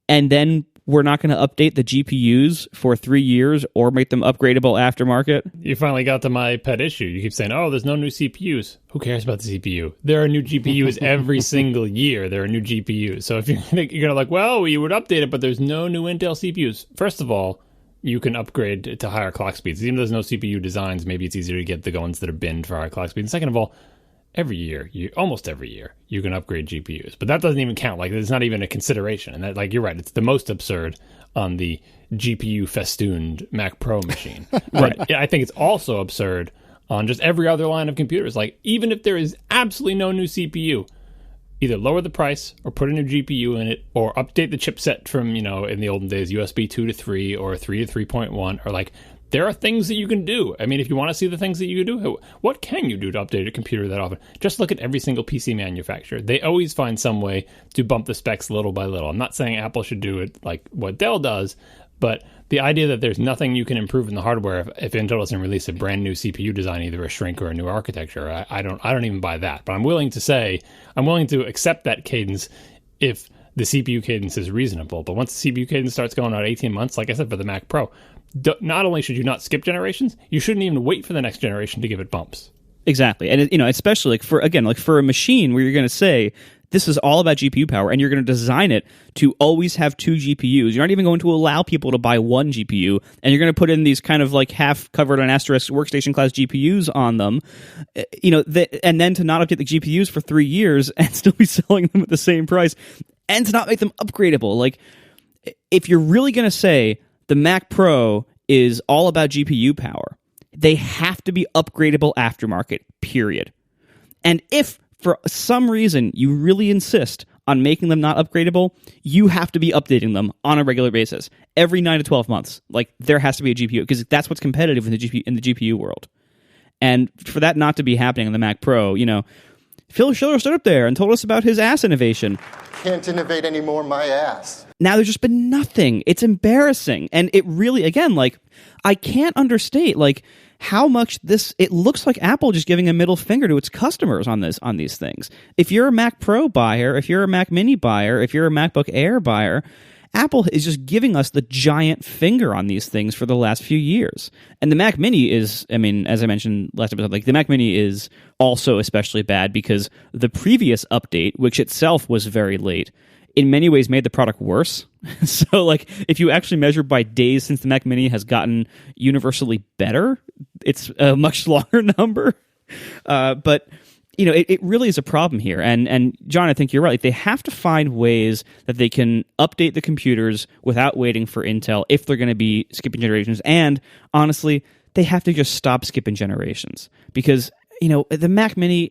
Speaker 3: and then we're not going to update the GPUs for 3 years or make them upgradable aftermarket.
Speaker 1: You finally got to my pet issue. You keep saying, there's no new CPUs. Who cares about the CPU? There are new GPUs every single year. There are new GPUs. So if you're going to you would update it, but there's no new Intel CPUs. First of all, you can upgrade to higher clock speeds. Even though there's no CPU designs, maybe it's easier to get the ones that are binned for higher clock speeds. And second of all, almost every year, you can upgrade GPUs. But that doesn't even count. Like, it's not even a consideration. And that, like, you're right, it's the most absurd on the GPU-festooned Mac Pro machine.
Speaker 3: Right.
Speaker 1: But I think it's also absurd on just every other line of computers. Like, even if there is absolutely no new CPU, either lower the price or put a new GPU in it or update the chipset from, in the olden days, USB 2 to 3 or 3 to 3.1, or like, there are things that you can do. I mean, if you want to see the things that you can do, what can you do to update a computer that often? Just look at every single PC manufacturer. They always find some way to bump the specs little by little. I'm not saying Apple should do it like what Dell does, but the idea that there's nothing you can improve in the hardware if Intel doesn't release a brand new CPU design, either a shrink or a new architecture, I don't even buy that. But I'm willing to accept that cadence if the CPU cadence is reasonable. But once the CPU cadence starts going out 18 months, like I said, for the Mac Pro, not only should you not skip generations, you shouldn't even wait for the next generation to give it bumps.
Speaker 3: Exactly. And especially for a machine where you're going to say this is all about GPU power and you're going to design it to always have 2 GPUs. You're not even going to allow people to buy 1 GPU, and you're going to put in these kind of like half covered on asterisk workstation class GPUs on them. And then to not update the GPUs for 3 years and still be selling them at the same price and to not make them upgradable. Like, if you're really going to say the Mac Pro is all about GPU power, they have to be upgradable aftermarket, period. And if for some reason you really insist on making them not upgradable, you have to be updating them on a regular basis every 9 to 12 months. Like, there has to be a GPU, because that's what's competitive in the GPU world. And for that not to be happening on the Mac Pro, Phil Schiller stood up there and told us about his ass innovation.
Speaker 4: Can't innovate anymore, my ass.
Speaker 3: Now there's just been nothing. It's embarrassing. And it really, again, like, I can't understate, like, how much it looks like Apple just giving a middle finger to its customers on these things. If you're a Mac Pro buyer, if you're a Mac Mini buyer, if you're a MacBook Air buyer, Apple is just giving us the giant finger on these things for the last few years. And the Mac Mini is, as I mentioned last episode, like, the Mac Mini is also especially bad because the previous update, which itself was very late, in many ways made the product worse. So, like, if you actually measure by days since the Mac Mini has gotten universally better, it's a much longer number. But it really is a problem here. And John, I think you're right. Like, they have to find ways that they can update the computers without waiting for Intel if they're going to be skipping generations. And honestly, they have to just stop skipping generations, because, the Mac Mini,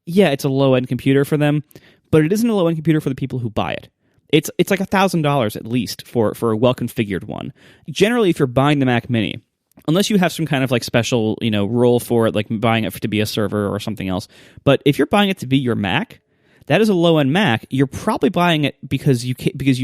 Speaker 3: yeah, it's a low-end computer for them, but it isn't a low-end computer for the people who buy it. It's like $1,000 at least for a well-configured one. Generally, if you're buying the Mac Mini, unless you have some kind of like special, rule for it, like buying it to be a server or something else. But if you're buying it to be your Mac, that is a low-end Mac. You're probably buying it because you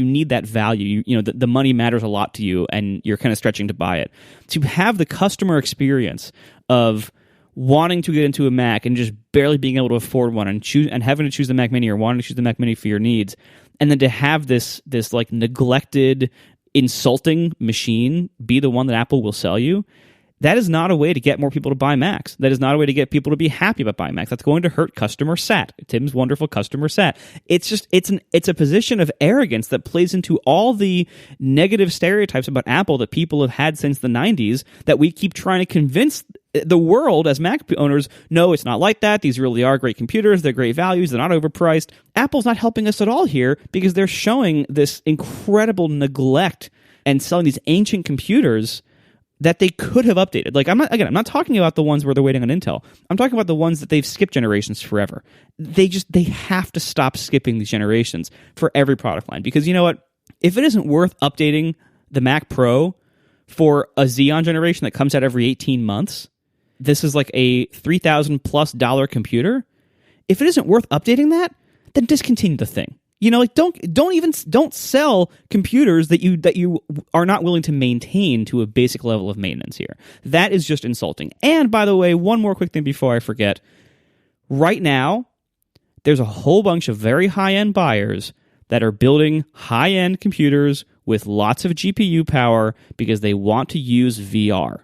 Speaker 3: need that value. The money matters a lot to you, and you're kind of stretching to buy it. To have the customer experience of wanting to get into a Mac and just barely being able to afford one, and having to choose the Mac Mini or wanting to choose the Mac Mini for your needs, and then to have this like neglected, insulting machine be the one that Apple will sell you. That is not a way to get more people to buy Macs. That is not a way to get people to be happy about buying Macs. That's going to hurt customer sat. Tim's wonderful customer sat. It's a position of arrogance that plays into all the negative stereotypes about Apple that people have had since the 90s, that we keep trying to convince the world as Mac owners, no, it's not like that. These really are great computers. They're great values. They're not overpriced. Apple's not helping us at all here because they're showing this incredible neglect and selling these ancient computers that they could have updated. Like, I'm not talking about the ones where they're waiting on Intel. I'm talking about the ones that they've skipped generations forever. They have to stop skipping these generations for every product line, because you know what? If it isn't worth updating the Mac Pro for a Xeon generation that comes out every 18 months, this is like a $3,000+ computer. If it isn't worth updating that, then discontinue the thing. Don't sell computers that you are not willing to maintain to a basic level of maintenance here. That is just insulting. And by the way, one more quick thing before I forget. Right now, there's a whole bunch of very high-end buyers that are building high-end computers with lots of GPU power because they want to use VR.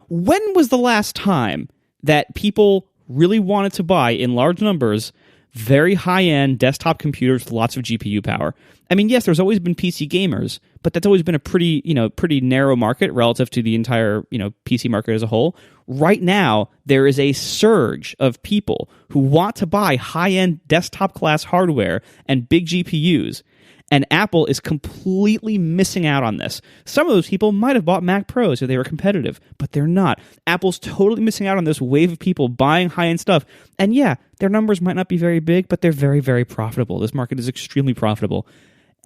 Speaker 3: When was the last time that people really wanted to buy in large numbers very high-end desktop computers with lots of GPU power? I mean, yes, there's always been PC gamers, but that's always been a pretty narrow market relative to the entire, PC market as a whole. Right now, there is a surge of people who want to buy high-end desktop class hardware and big GPUs. And Apple is completely missing out on this. Some of those people might have bought Mac Pros if they were competitive, but they're not. Apple's totally missing out on this wave of people buying high-end stuff. And yeah, their numbers might not be very big, but they're very, very profitable. This market is extremely profitable.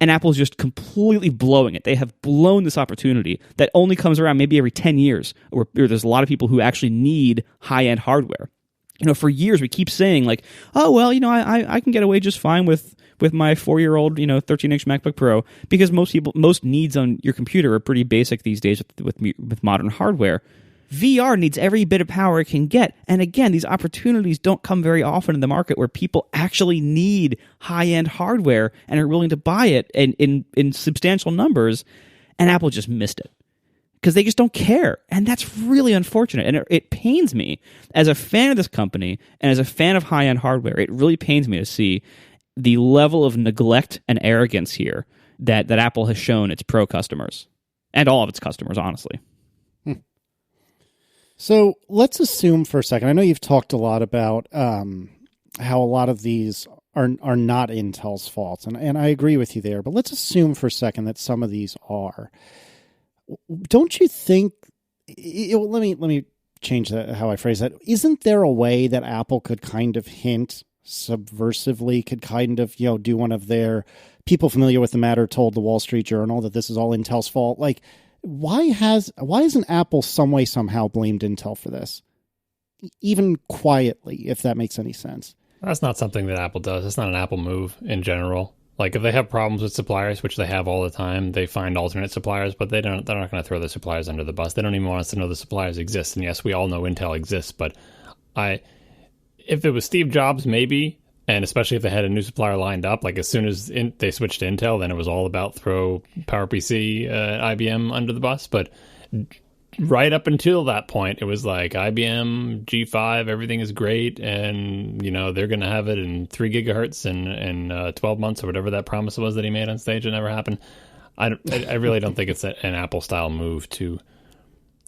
Speaker 3: And Apple's just completely blowing it. They have blown this opportunity that only comes around maybe every 10 years, where there's a lot of people who actually need high-end hardware. For years we keep saying like, oh, well, I can get away just fine with my 4-year-old, 13-inch MacBook Pro, because most needs on your computer are pretty basic these days with modern hardware. VR needs every bit of power it can get. And again, these opportunities don't come very often in the market where people actually need high-end hardware and are willing to buy it in substantial numbers, and Apple just missed it. Because they just don't care. And that's really unfortunate. And it pains me as a fan of this company and as a fan of high-end hardware. It really pains me to see the level of neglect and arrogance here that Apple has shown its pro customers and all of its customers, honestly.
Speaker 2: So let's assume for a second, I know you've talked a lot about how a lot of these are not Intel's faults, and I agree with you there, but let's assume for a second that some of these are. Don't you think, let me change how I phrase that. Isn't there a way that Apple could kind of hint subversively, could kind of, do one of their people familiar with the matter told the Wall Street Journal that this is all Intel's fault? Like, why isn't Apple some way somehow blamed Intel for this? Even quietly, if that makes any sense.
Speaker 1: That's not something that Apple does. It's not an Apple move in general. Like, if they have problems with suppliers, which they have all the time, they find alternate suppliers, but they're not going to throw the suppliers under the bus. They don't even want us to know the suppliers exist. And yes, we all know Intel exists, but if it was Steve Jobs, maybe, and especially if they had a new supplier lined up, like as soon as they switched to Intel, then it was all about throw PowerPC, IBM under the bus. But right up until that point, it was like IBM, G5, everything is great, and they're going to have it in 3 gigahertz in 12 months or whatever that promise was that he made on stage. It never happened. I really don't think it's an Apple style move to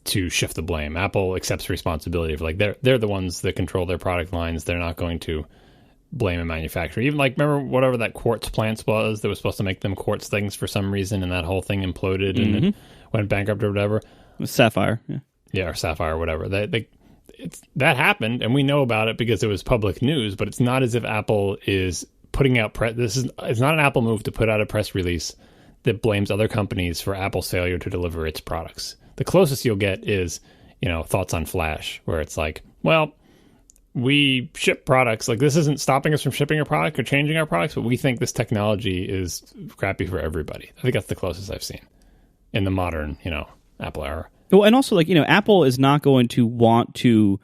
Speaker 1: shift the blame. Apple accepts responsibility for, like, they're the ones that control their product lines. They're not going to blame a manufacturer. Even like, remember whatever that quartz plant was that was supposed to make them quartz things for some reason, and that whole thing imploded and it went bankrupt or whatever.
Speaker 3: Sapphire,
Speaker 1: or Sapphire, or whatever. That happened, and we know about it because it was public news. But it's not as if Apple is putting out it's not an Apple move to put out a press release that blames other companies for Apple's failure to deliver its products. The closest you'll get is, thoughts on Flash, where it's like, well, we ship products. Like, this isn't stopping us from shipping a product or changing our products, but we think this technology is crappy for everybody. I think that's the closest I've seen in the modern, Apple era.
Speaker 3: Well, and also, Apple is not going to want to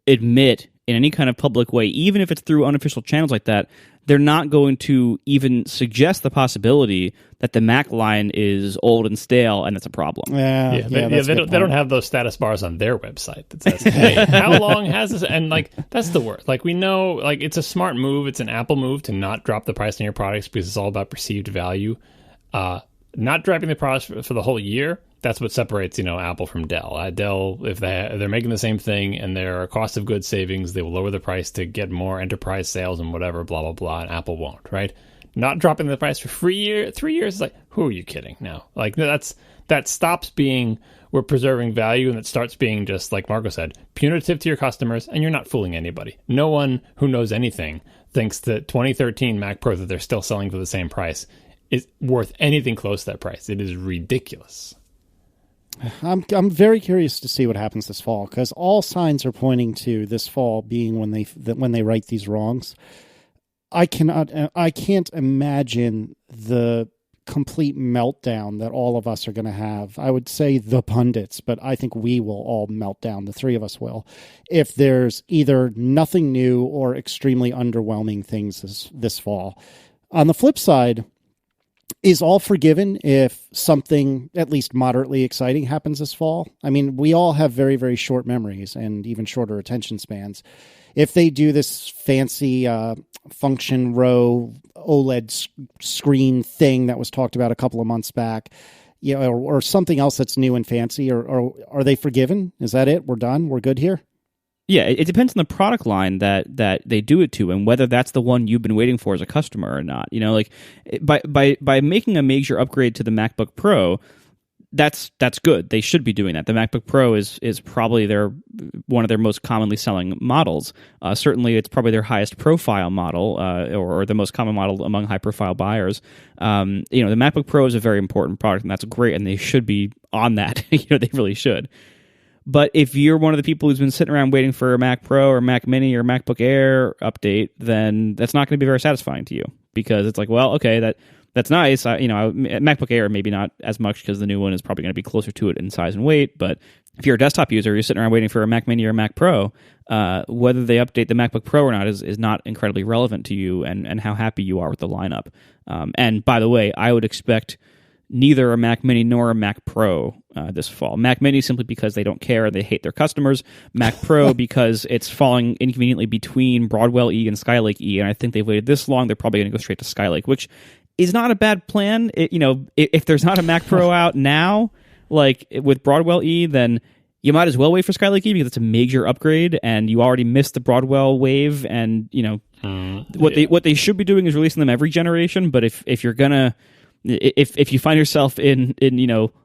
Speaker 3: admit in any kind of public way, even if it's through unofficial channels like that, they're not going to even suggest the possibility that the Mac line is old and stale and it's a problem.
Speaker 1: They don't have those status bars on their website that says, hey, how long has this? And that's the worst. We know, it's a smart move. It's an Apple move to not drop the price on your products because it's all about perceived value. Not dropping the price for the whole year, that's what separates, Apple from Dell. Dell, if they're making the same thing and there are cost of goods savings, they will lower the price to get more enterprise sales and whatever, blah, blah, blah, and Apple won't, right? Not dropping the price for 3 years is who are you kidding now? That stops being, we're preserving value, and it starts being just, like Marco said, punitive to your customers, and you're not fooling anybody. No one who knows anything thinks that 2013 Mac Pro that they're still selling for the same price is worth anything close to that price. It is ridiculous.
Speaker 2: I'm very curious to see what happens this fall, because all signs are pointing to this fall being when they right these wrongs. I can't imagine the complete meltdown that all of us are going to have. I would say the pundits, but I think we will all melt down. The three of us will, if there's either nothing new or extremely underwhelming things this fall. On the flip side, is all forgiven if something at least moderately exciting happens this fall? I mean, we all have very, very short memories and even shorter attention spans. If they do this fancy function row OLED screen thing that was talked about a couple of months back, or something else that's new and fancy, or are they forgiven? Is that it? We're done? We're good here?
Speaker 3: Yeah, it depends on the product line that they do it to, and whether that's the one you've been waiting for as a customer or not. By making a major upgrade to the MacBook Pro, that's good. They should be doing that. The MacBook Pro is probably one of their most commonly selling models. Certainly, it's probably their highest profile model, or the most common model among high profile buyers. The MacBook Pro is a very important product, and that's great, and they should be on that. They really should. But if you're one of the people who's been sitting around waiting for a Mac Pro or Mac Mini or MacBook Air update, then that's not going to be very satisfying to you, because it's like, well, okay, that's nice. MacBook Air maybe not as much, because the new one is probably going to be closer to it in size and weight. But if you're a desktop user, you're sitting around waiting for a Mac Mini or a Mac Pro, whether they update the MacBook Pro or not is not incredibly relevant to you and how happy you are with the lineup. And by the way, I would expect neither a Mac Mini nor a Mac Pro this fall. Mac Mini simply because they don't care, they hate their customers. Mac Pro because it's falling inconveniently between Broadwell E and Skylake E, and I think they've waited this long, they're probably going to go straight to Skylake, which is not a bad plan. If there's not a Mac Pro out now, with Broadwell E, then you might as well wait for Skylake E, because it's a major upgrade, and you already missed the Broadwell wave, and what they should be doing is releasing them every generation. But if you're gonna If you find yourself in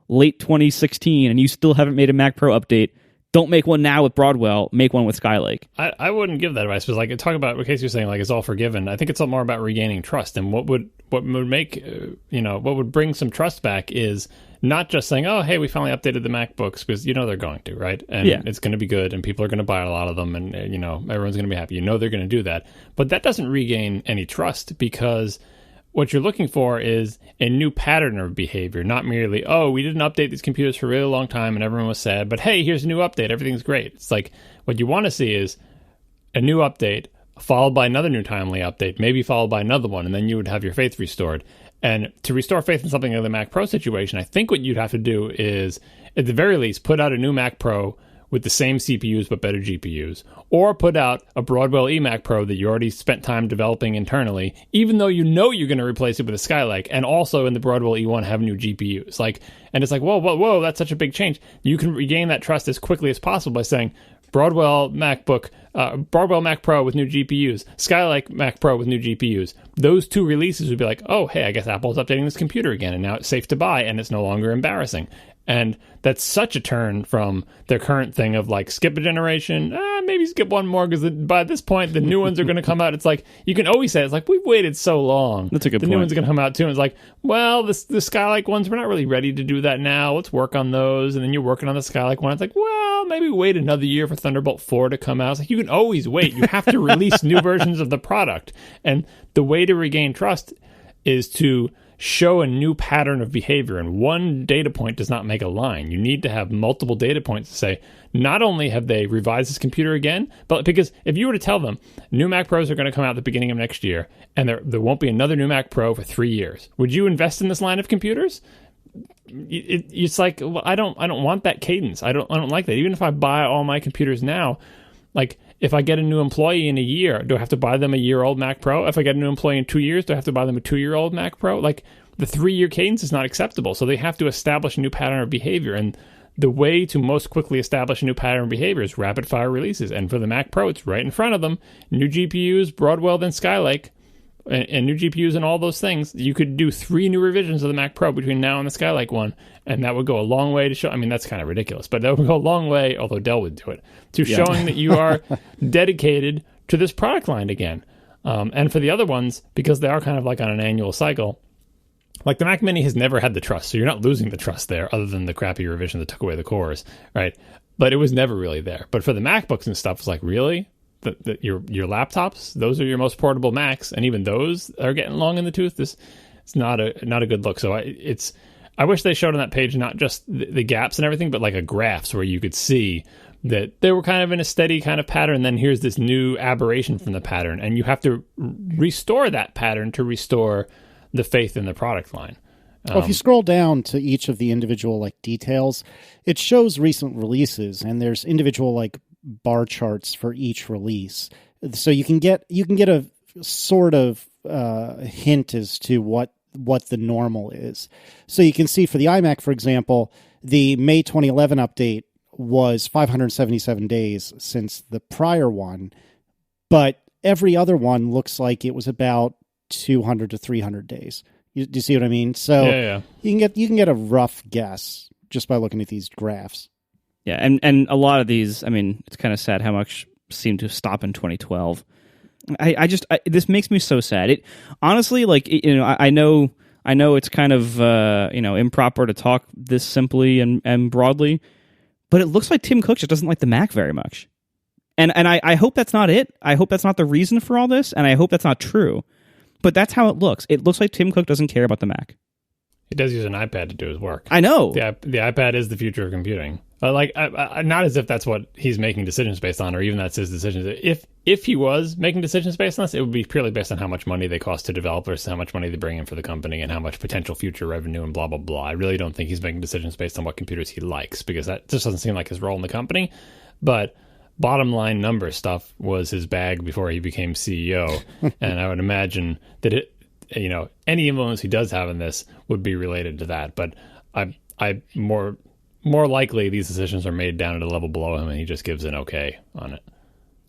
Speaker 3: late 2016 and you still haven't made a Mac Pro update, don't make one now with Broadwell. Make one with Skylake.
Speaker 1: I wouldn't give that advice, because talk about what case you're saying, it's all forgiven. I think it's a lot more about regaining trust, and what would make what would bring some trust back is not just saying, oh, hey, we finally updated the MacBooks, because they're going to, right? And it's going to be good, and people are going to buy a lot of them, and everyone's going to be happy. They're going to do that, but that doesn't regain any trust, because what you're looking for is a new pattern of behavior, not merely, oh, we didn't update these computers for a really long time and everyone was sad, but hey, here's a new update, everything's great. It's what you want to see is a new update followed by another new timely update, maybe followed by another one, and then you would have your faith restored. And to restore faith in something like the Mac Pro situation, I think what you'd have to do is, at the very least, put out a new Mac Pro with the same CPUs but better GPUs, or put out a Broadwell eMac Pro that you already spent time developing internally, even though you're going to replace it with a Skylake, and also in the Broadwell E1 have new GPUs. And it's whoa, that's such a big change. You can regain that trust as quickly as possible by saying, Broadwell Mac Pro with new GPUs, Skylake Mac Pro with new GPUs. Those two releases would be oh, hey, I guess Apple's updating this computer again, and now it's safe to buy, and it's no longer embarrassing. And that's such a turn from their current thing of like skip a generation, maybe skip one more because by this point the new ones are going to come out. It's like you can always say it's like we've waited so long.
Speaker 3: That's a good
Speaker 1: point. The new ones are going to come out too. And it's like, well, the Skylake ones, we're not really ready to do that now. Let's work on those. And then you're working on the Skylake one. It's like, well, maybe wait another year for Thunderbolt 4 to come out. It's like you can always wait. You have to release new versions of the product. And the way to regain trust is to show a new pattern of behavior, and one data point does not make a line. You need to have multiple data points to say, not only have they revised this computer again, but because if you were to tell them new Mac Pros are going to come out at the beginning of next year, and there won't be another new Mac Pro for 3 years, would you invest in this line of computers? It's like, well, I don't want that cadence. I don't like that. Even if I buy all my computers now, like if I get a new employee in a year, do I have to buy them a year-old Mac Pro? If I get a new employee in 2 years, do I have to buy them a 2-year-old Mac Pro? Like, the 3-year cadence is not acceptable, so they have to establish a new pattern of behavior. And the way to most quickly establish a new pattern of behavior is rapid-fire releases. And for the Mac Pro, it's right in front of them. New GPUs, Broadwell, then Skylake, and new GPUs and all those things. You could do 3 new revisions of the Mac Pro between now and the Skylake one, and that would go a long way to show. I mean, that's kind of ridiculous, but that would go a long way, although Dell would do it, to showing that you are dedicated to this product line again. And for the other ones, because they are kind of like on an annual cycle, like the Mac Mini has never had the trust, so you're not losing the trust there, other than the crappy revision that took away the cores, right? But it was never really there. But for the MacBooks and stuff, it's like, really? Your laptops, those are your most portable Macs, and even those are getting long in the tooth. It's not a good look. So I wish they showed on that page not just the gaps and everything, but like a graphs where you could see that they were kind of in a steady kind of pattern. Then here's this new aberration from the pattern, and you have to restore that pattern to restore the faith in the product line.
Speaker 2: Well, if you scroll down to each of the individual like details, it shows recent releases, and there's individual like bar charts for each release, so you can get a sort of hint as to what the normal is. So you can see for the iMac, for example, the May 2011 update was 577 days since the prior one, but every other one looks like it was about 200 to 300 days. Do you see what I mean? So
Speaker 1: yeah.
Speaker 2: you can get a rough guess just by looking at these graphs.
Speaker 3: Yeah, and a lot of these, I mean, it's kind of sad how much seemed to stop in 2012. This makes me so sad. It honestly, like, I know it's kind of improper to talk this simply and broadly, but it looks like Tim Cook just doesn't like the Mac very much. And I hope that's not it. I hope that's not the reason for all this, and I hope that's not true. But that's how it looks. It looks like Tim Cook doesn't care about the Mac.
Speaker 1: He does use an iPad to do his work.
Speaker 3: I know.
Speaker 1: The iPad is the future of computing. Not as if that's what he's making decisions based on, or even that's his decisions. If he was making decisions based on this, it would be purely based on how much money they cost to developers, how much money they bring in for the company, and how much potential future revenue and blah, blah, blah. I really don't think he's making decisions based on what computers he likes, because that just doesn't seem like his role in the company. But bottom line number stuff was his bag before he became CEO. And I would imagine that any influence he does have in this would be related to that. But I more likely these decisions are made down at a level below him, and he just gives an okay on it.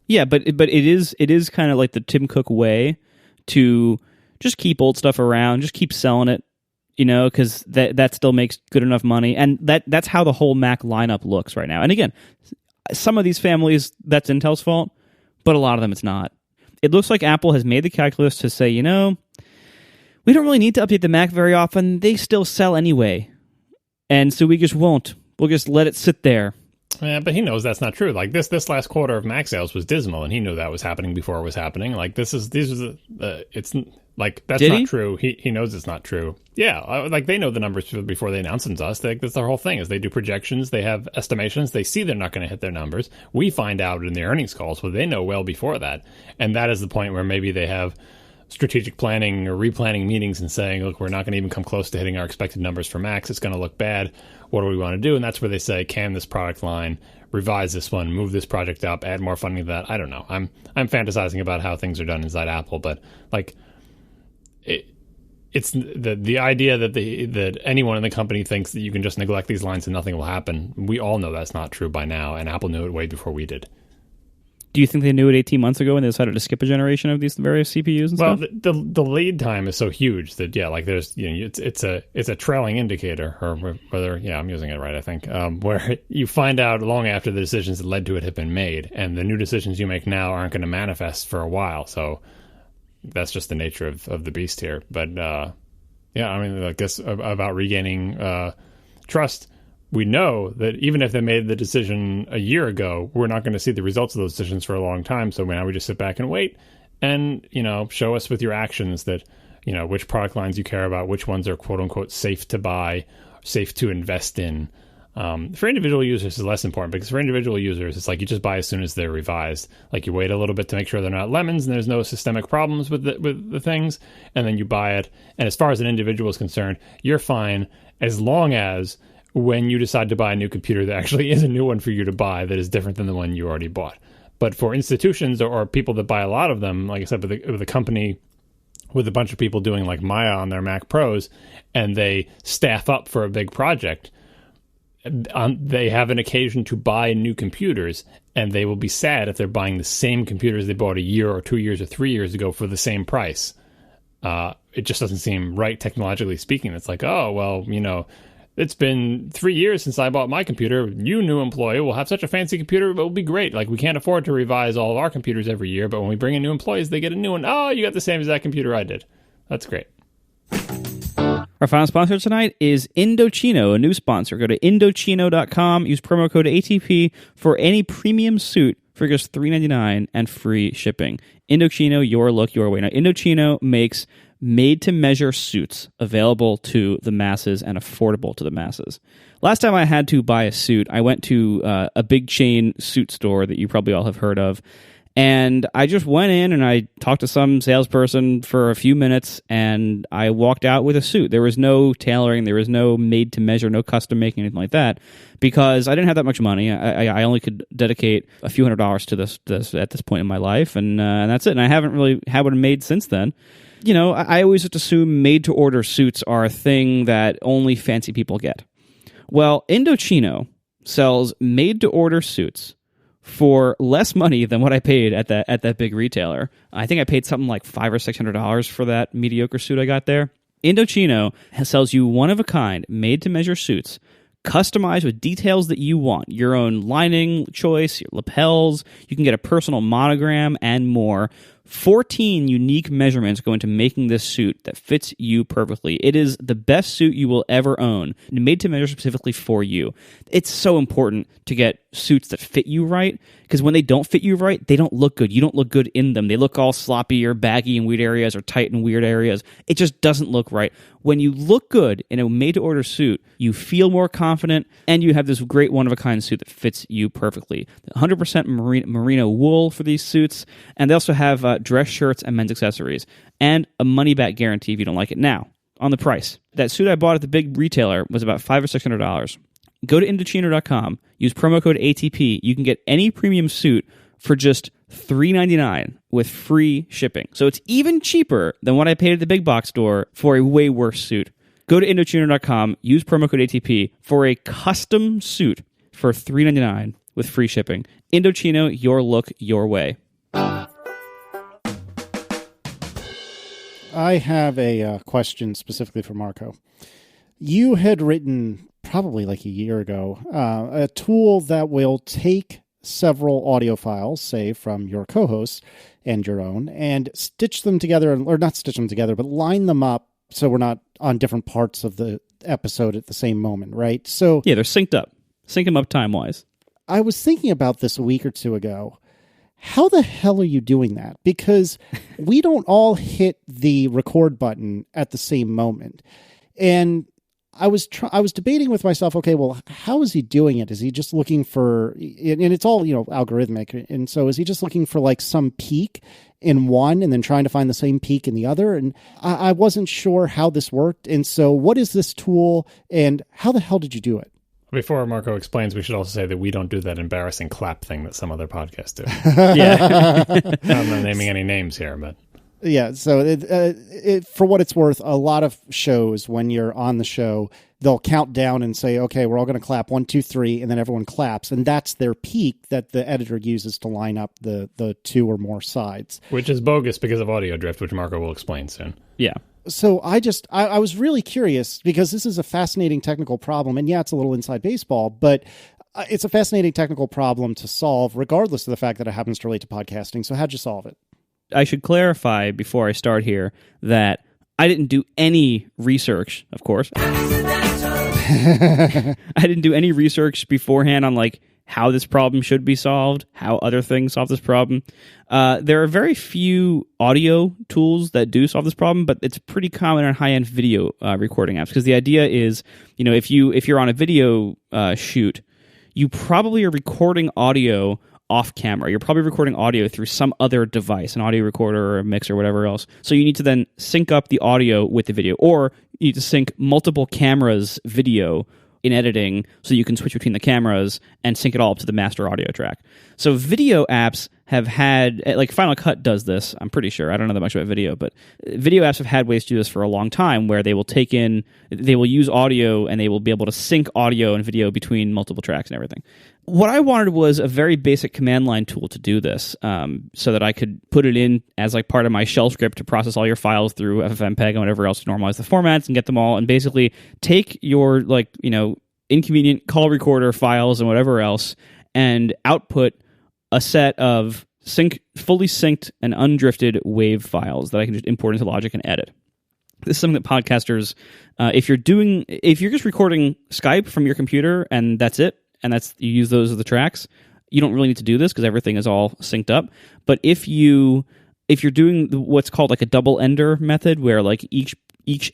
Speaker 3: Yeah, but it is kind of like the Tim Cook way to just keep old stuff around, just keep selling it, because that still makes good enough money, and that's how the whole Mac lineup looks right now. And again, some of these families, that's Intel's fault, but a lot of them it's not. It looks like Apple has made the calculus to say, we don't really need to update the Mac very often. They still sell anyway. And so we just won't. We'll just let it sit there.
Speaker 1: Yeah, but he knows that's not true. Like this last quarter of Mac sales was dismal, and he knew that was happening before it was happening. Like it's like that's
Speaker 3: Did
Speaker 1: not
Speaker 3: he?
Speaker 1: true. He knows it's not true. Yeah, like they know the numbers before they announce them to us. That's their whole thing. Is they do projections, they have estimations, they see they're not going to hit their numbers. We find out in the earnings calls, so they know well before that, and that is the point where maybe they have strategic planning or replanning meetings and saying, look, we're not going to even come close to hitting our expected numbers for Macs. It's going to look bad. What do we want to do? And that's where they say, can this product line, revise this one, move this project up, add more funding to that. I don't know. I'm fantasizing about how things are done inside Apple, but like it's the idea that anyone in the company thinks that you can just neglect these lines and nothing will happen. We all know that's not true by now, and Apple knew it way before we did.
Speaker 3: Do you think they knew it 18 months ago when they decided to skip a generation of these various CPUs and
Speaker 1: well,
Speaker 3: stuff?
Speaker 1: the lead time is so huge that there's it's a trailing indicator, or whether I'm using it right, I think, where you find out long after the decisions that led to it have been made, and the new decisions you make now aren't going to manifest for a while. So that's just the nature of the beast here. But I guess about regaining trust. We know that even if they made the decision a year ago, we're not going to see the results of those decisions for a long time. So now we just sit back and wait and, show us with your actions that, which product lines you care about, which ones are quote unquote safe to buy, safe to invest in. For individual users, it's less important because for individual users, it's like you just buy as soon as they're revised. Like you wait a little bit to make sure they're not lemons and there's no systemic problems with the things, and then you buy it. And as far as an individual is concerned, you're fine as long as when you decide to buy a new computer, there actually is a new one for you to buy that is different than the one you already bought. But for institutions or people that buy a lot of them, like I said, with a company with a bunch of people doing like Maya on their Mac Pros, and they staff up for a big project, they have an occasion to buy new computers, and they will be sad if they're buying the same computers they bought a year or 2 years or 3 years ago for the same price. It just doesn't seem right technologically speaking. It's like, oh, well, it's been 3 years since I bought my computer. You, new employee, will have such a fancy computer, it will be great. Like, we can't afford to revise all of our computers every year, but when we bring in new employees, they get a new one. Oh, you got the same exact computer I did. That's great.
Speaker 3: Our final sponsor tonight is Indochino, a new sponsor. Go to Indochino.com, use promo code ATP for any premium suit for just $3.99 and free shipping. Indochino, your look, your way. Now, Indochino makes made-to-measure suits available to the masses and affordable to the masses. Last time I had to buy a suit, I went to a big chain suit store that you probably all have heard of, and I just went in and I talked to some salesperson for a few minutes, and I walked out with a suit. There was no tailoring, there was no made-to-measure, no custom making, anything like that, because I didn't have that much money. I only could dedicate a few $100s to this at this point in my life, and that's it. And I haven't really had one made since then. I always just assume made-to-order suits are a thing that only fancy people get. Well, Indochino sells made-to-order suits for less money than what I paid at that big retailer. I think I paid something like $500 or $600 for that mediocre suit I got there. Indochino sells you one-of-a-kind, made-to-measure suits, customized with details that you want. Your own lining choice, your lapels, you can get a personal monogram, and more. 14 unique measurements go into making this suit that fits you perfectly. It is the best suit you will ever own, made to measure specifically for you. It's so important to get suits that fit you right, because when they don't fit you right, they don't look good. You don't look good in them. They look all sloppy or baggy in weird areas or tight in weird areas. It just doesn't look right. When you look good in a made-to-order suit, you feel more confident, and you have this great one-of-a-kind suit that fits you perfectly. 100% merino wool for these suits, and they also have dress shirts and men's accessories, and a money-back guarantee if you don't like it. Now, on the price. That suit I bought at the big retailer was about $500 or $600. Go to Indochino.com, use promo code ATP. You can get any premium suit for just $3.99 with free shipping. So it's even cheaper than what I paid at the big box store for a way worse suit. Go to Indochino.com, use promo code ATP for a custom suit for $3.99 with free shipping. Indochino, your look, your way.
Speaker 2: I have a question specifically for Marco. You had written probably like a year ago a tool that will take several audio files, say from your co-hosts and your own, and stitch them together, or not stitch them together, but line them up so we're not on different parts of the episode at the same moment, right? So
Speaker 3: yeah, they're synced up. Sync them up time-wise.
Speaker 2: I was thinking about this a week or two ago. How the hell are you doing that? Because we don't all hit the record button at the same moment. And I was debating with myself, okay, well, how is he doing it? Is he just looking for, and it's all, algorithmic. And so is he just looking for like some peak in one and then trying to find the same peak in the other? And I wasn't sure how this worked. And so what is this tool and how the hell did you do it?
Speaker 1: Before Marco explains, we should also say that we don't do that embarrassing clap thing that some other podcasts do.
Speaker 3: Yeah.
Speaker 1: I'm not naming any names here, but
Speaker 2: Yeah, so for what it's worth, a lot of shows, when you're on the show, they'll count down and say, okay, we're all going to clap 1, 2, 3, and then everyone claps. And that's their peak that the editor uses to line up the two or more sides.
Speaker 1: Which is bogus because of audio drift, which Marco will explain soon.
Speaker 3: Yeah.
Speaker 2: So I was really curious because this is a fascinating technical problem. And yeah, it's a little inside baseball, but it's a fascinating technical problem to solve, regardless of the fact that it happens to relate to podcasting. So how'd you solve it?
Speaker 3: I should clarify before I start here that I didn't do any research, of course. I didn't do any research beforehand on like how this problem should be solved, how other things solve this problem. There are very few audio tools that do solve this problem, but it's pretty common on high-end video recording apps, because the idea is, if you're on a video shoot, you probably are recording audio off camera. You're probably recording audio through some other device, an audio recorder or a mix or whatever else. So you need to then sync up the audio with the video, or you need to sync multiple cameras' video in editing so you can switch between the cameras and sync it all up to the master audio track. So video apps have had, like Final Cut does this, I'm pretty sure. I don't know that much about video, but video apps have had ways to do this for a long time, where they will use audio and they will be able to sync audio and video between multiple tracks and everything. What I wanted was a very basic command line tool to do this, so that I could put it in as like part of my shell script to process all your files through FFmpeg and whatever else to normalize the formats and get them all, and basically take your inconvenient call recorder files and whatever else and output a set of fully synced and undrifted WAV files that I can just import into Logic and edit. This is something that podcasters, if you're just recording Skype from your computer and that's it, and you use those as the tracks, you don't really need to do this because everything is all synced up. But if you're doing what's called like a double ender method, where like each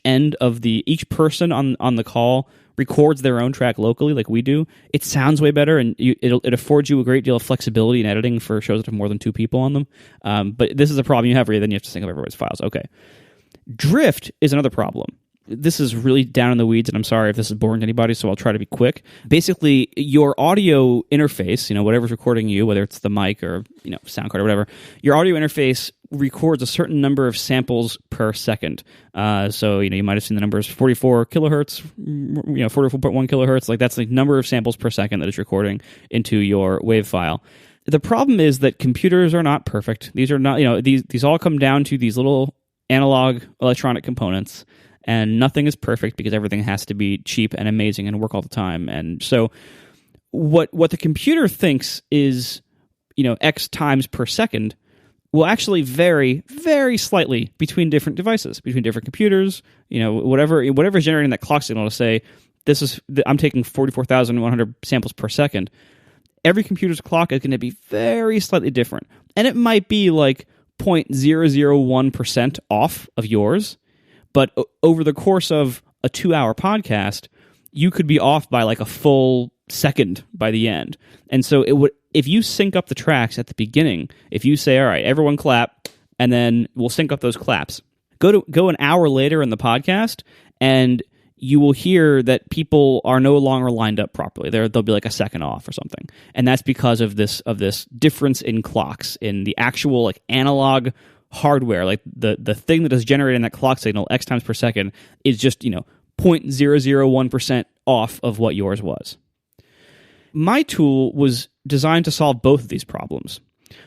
Speaker 3: end of each person on the call records their own track locally, like we do, it sounds way better, and it affords you a great deal of flexibility in editing for shows that have more than 2 people on them. But this is a problem you have, where then you have to sync up everybody's files. Okay. Drift is another problem. This is really down in the weeds, and I'm sorry if this is boring to anybody, so I'll try to be quick. Basically, your audio interface, whatever's recording you, whether it's the mic or, sound card or whatever, your audio interface records a certain number of samples per second. So, you might have seen the numbers 44 kilohertz, 44.1 kilohertz. Like, that's the number of samples per second that it's recording into your WAV file. The problem is that computers are not perfect. These are not, these all come down to these little analog electronic components. And nothing is perfect because everything has to be cheap and amazing and work all the time. And so what the computer thinks is, X times per second will actually vary very slightly between different devices, between different computers, whatever is generating that clock signal to say, I'm taking 44,100 samples per second. Every computer's clock is going to be very slightly different. And it might be like 0.001% off of yours. But over the course of a 2-hour podcast, you could be off by like a full second by the end. And so if you sync up the tracks at the beginning, if you say, all right, everyone clap, and then we'll sync up those claps, go an hour later in the podcast, and you will hear that people are no longer lined up properly. They'll be like a second off or something. And that's because of this difference in clocks, in the actual like analog hardware, like the thing that is generating that clock signal X times per second is just 0.001% off of what yours was. My tool was designed to solve both of these problems.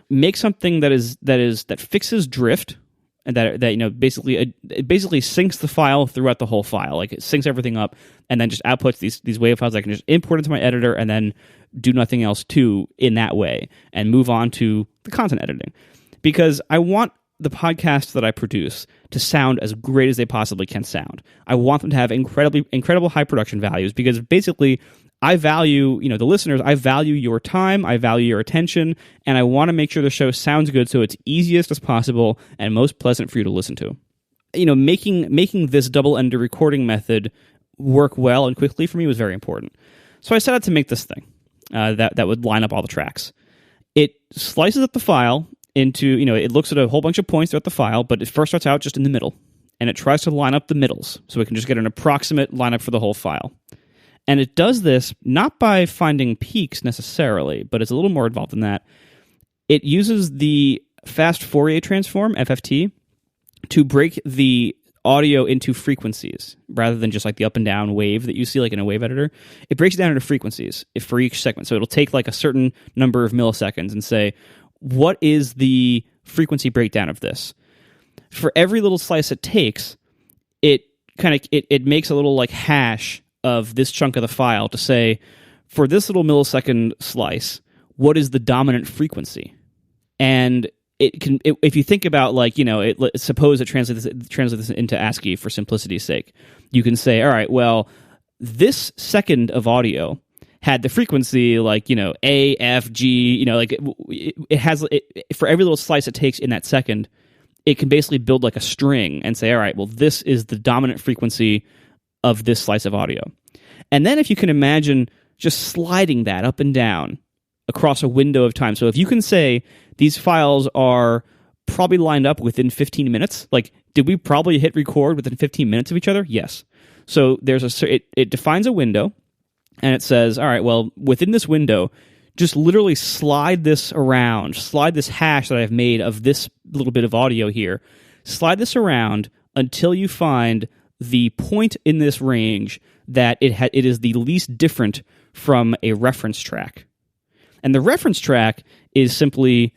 Speaker 3: Make something that fixes drift, and that basically it basically syncs the file throughout the whole file, like it syncs everything up, and then just outputs these WAV files I can just import into my editor and then do nothing else in that way and move on to the content editing, because I want the podcasts that I produce to sound as great as they possibly can sound. I want them to have incredible high production values, because basically I value, the listeners, I value your time, I value your attention, and I want to make sure the show sounds good so it's easiest as possible and most pleasant for you to listen to. Making this double-ender recording method work well and quickly for me was very important. So I set out to make this thing that would line up all the tracks. It slices up the file into, it looks at a whole bunch of points throughout the file, but it first starts out just in the middle, and it tries to line up the middles so we can just get an approximate lineup for the whole file. And it does this not by finding peaks necessarily, but it's a little more involved than that. It uses the fast Fourier transform, FFT, to break the audio into frequencies rather than just like the up and down wave that you see like in a wave editor. It breaks it down into frequencies for each segment. So it'll take like a certain number of milliseconds and say, what is the frequency breakdown of this? For every little slice it takes, it makes a little like hash of this chunk of the file to say, for this little millisecond slice, what is the dominant frequency? And if you think about like, suppose it translates this into ASCII for simplicity's sake, you can say, all right, well, this second of audio had the frequency like, A, F, G, like it has, for every little slice it takes in that second, it can basically build like a string and say, all right, well, this is the dominant frequency of this slice of audio. And then if you can imagine just sliding that up and down across a window of time. So if you can say these files are probably lined up within 15 minutes, like did we probably hit record within 15 minutes of each other? Yes. So it defines a window and it says, all right, well, within this window, just literally slide this around, slide this hash that I've made of this little bit of audio here, slide this around until you find the point in this range that it is the least different from a reference track. And the reference track is simply,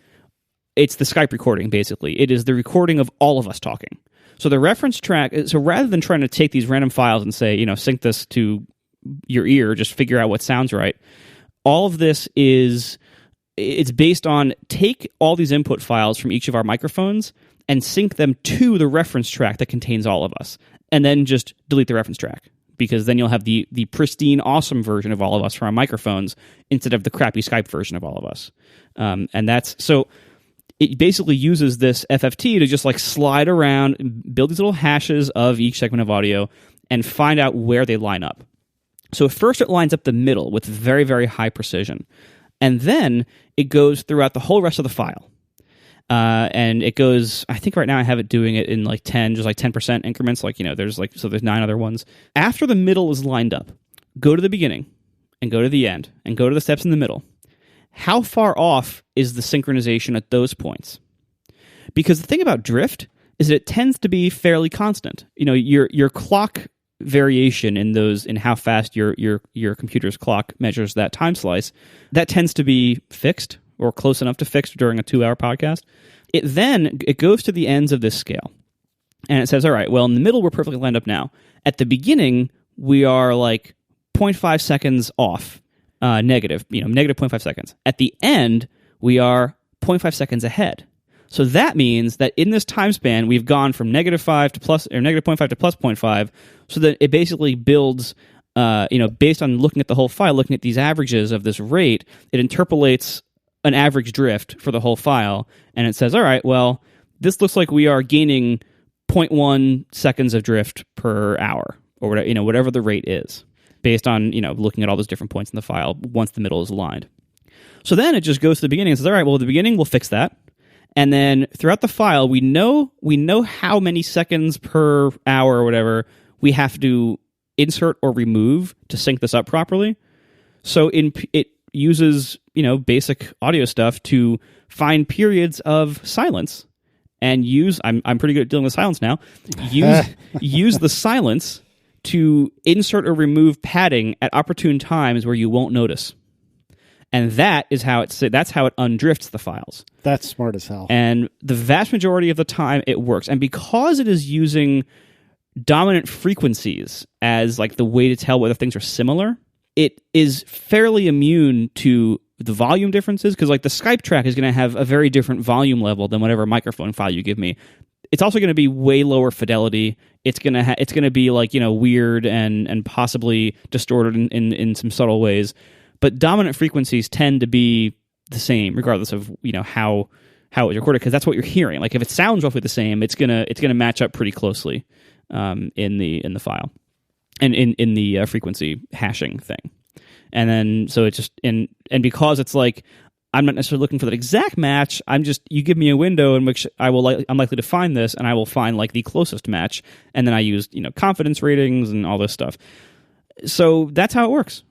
Speaker 3: it's the Skype recording, basically. It is the recording of all of us talking. So the reference track, so rather than trying to take these random files and say, sync this to your ear, just figure out what sounds right, all of this it's based on take all these input files from each of our microphones and sync them to the reference track that contains all of us, and then just delete the reference track, because then you'll have the pristine, awesome version of all of us from our microphones instead of the crappy Skype version of all of us. And that's so it basically uses this FFT to just like slide around, build these little hashes of each segment of audio, and find out where they line up. So first it lines up the middle with very, very high precision. And then it goes throughout the whole rest of the file. And it goes, I think right now I have it doing it in like 10% increments. Like, there's 9 other ones. After the middle is lined up, go to the beginning and go to the end and go to the steps in the middle. How far off is the synchronization at those points? Because the thing about drift is that it tends to be fairly constant. Your clock variation in how fast your computer's clock measures that time slice, that tends to be fixed or close enough to fix during a 2-hour podcast. It goes to the ends of this scale. And it says, all right, well, in the middle, we're perfectly lined up now. At the beginning, we are like 0.5 seconds off, negative 0.5 seconds. At the end, we are 0.5 seconds ahead. So that means that in this time span, we've gone from -5 to plus, or -0.5 to plus 0.5, so that it basically builds, based on looking at the whole file, looking at these averages of this rate, it interpolates an average drift for the whole file, and it says, all right, well, this looks like we are gaining 0.1 seconds of drift per hour, or whatever the rate is, based on looking at all those different points in the file once the middle is aligned. So then it just goes to the beginning and says, all right, well, at the beginning, we'll fix that. And then throughout the file, we know how many seconds per hour or whatever we have to insert or remove to sync this up properly. So it uses basic audio stuff to find periods of silence and use. I'm pretty good at dealing with silence now. Use the silence to insert or remove padding at opportune times where you won't notice. And that's how it undrifts the files.
Speaker 2: That's smart as hell.
Speaker 3: And the vast majority of the time it works. And because it is using dominant frequencies as like the way to tell whether things are similar, it is fairly immune to the volume differences, because like the Skype track is going to have a very different volume level than whatever microphone file you give me. It's also going to be way lower fidelity. It's going to be like, weird and possibly distorted in some subtle ways. But dominant frequencies tend to be the same, regardless of how it's recorded, because that's what you're hearing. Like if it sounds roughly the same, it's gonna match up pretty closely in the file and in the frequency hashing thing. And then so it's just and because it's like I'm not necessarily looking for that exact match. You give me a window in which I'm likely to find this, and I will find like the closest match, and then I use confidence ratings and all this stuff. So that's how it works.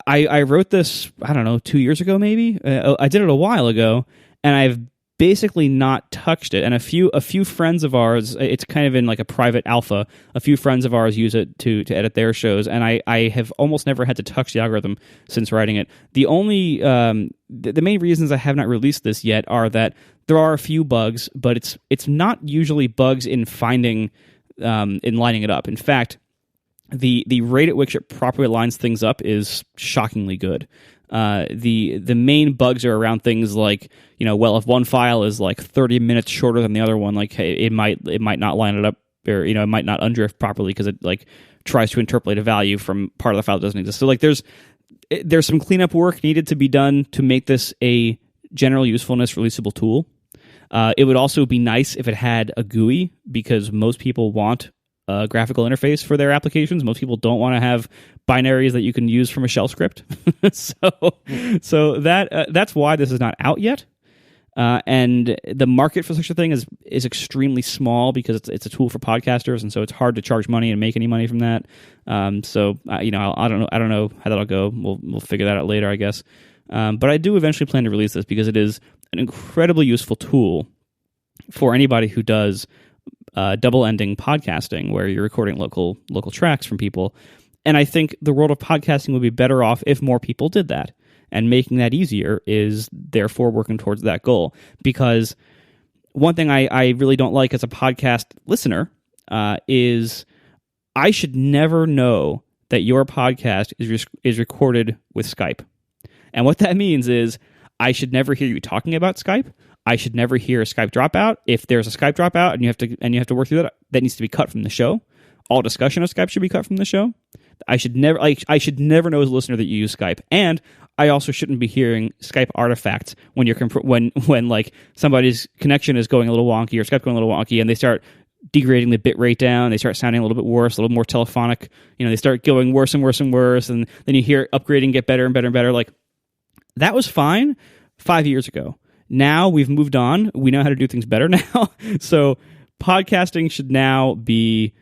Speaker 3: I wrote this, I don't know, 2 years ago maybe. I did it a while ago, and I've basically not touched it. And a few friends of ours, it's kind of in like a private alpha, a few friends of ours use it to edit their shows, and I have almost never had to touch the algorithm since writing it. The only the main reasons I have not released this yet are that there are a few bugs, but it's not usually bugs in finding in lining it up. In fact, the rate at which it properly lines things up is shockingly good. The main bugs are around things like, well, if one file is like 30 minutes shorter than the other one, like, hey, it might not line it up, or it might not undrift properly because it like tries to interpolate a value from part of the file that doesn't exist. So like there's some cleanup work needed to be done to make this a general usefulness releasable tool. It would also be nice if it had a GUI, because most people want a graphical interface for their applications. Most people don't want to have binaries that you can use from a shell script. so that's why this is not out yet. And the market for such a thing is extremely small, because it's a tool for podcasters, and so it's hard to charge money and make any money from that. I don't know how that'll go. We'll figure that out later, I guess. But I do eventually plan to release this, because it is an incredibly useful tool for anybody who does double-ending podcasting, where you're recording local tracks from people. And I think the world of podcasting would be better off if more people did that. And making that easier is therefore working towards that goal. Because one thing I really don't like as a podcast listener is I should never know that your podcast is recorded with Skype. And what that means is I should never hear you talking about Skype. I should never hear a Skype dropout. If there's a Skype dropout and you have to work through that needs to be cut from the show. All discussion of Skype should be cut from the show. I should never know as a listener that you use Skype, and I also shouldn't be hearing Skype artifacts when when like somebody's connection is going a little wonky or Skype going a little wonky, and they start degrading the bit rate down. They start sounding a little bit worse, a little more telephonic. They start going worse and worse and worse, and then you hear upgrading get better and better and better. Like, that was fine 5 years ago. Now we've moved on. We know how to do things better now. So podcasting should now be.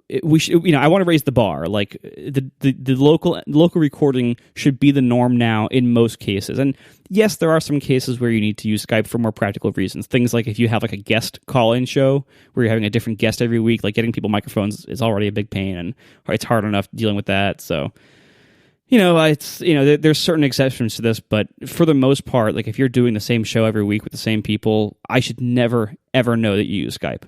Speaker 3: I want to raise the bar. Like the local recording should be the norm now in most cases. And yes, there are some cases where you need to use Skype for more practical reasons. Things like if you have like a guest call-in show where you're having a different guest every week, like getting people microphones is already a big pain, and it's hard enough dealing with that. So, there's certain exceptions to this, but for the most part, like if you're doing the same show every week with the same people, I should never ever know that you use Skype.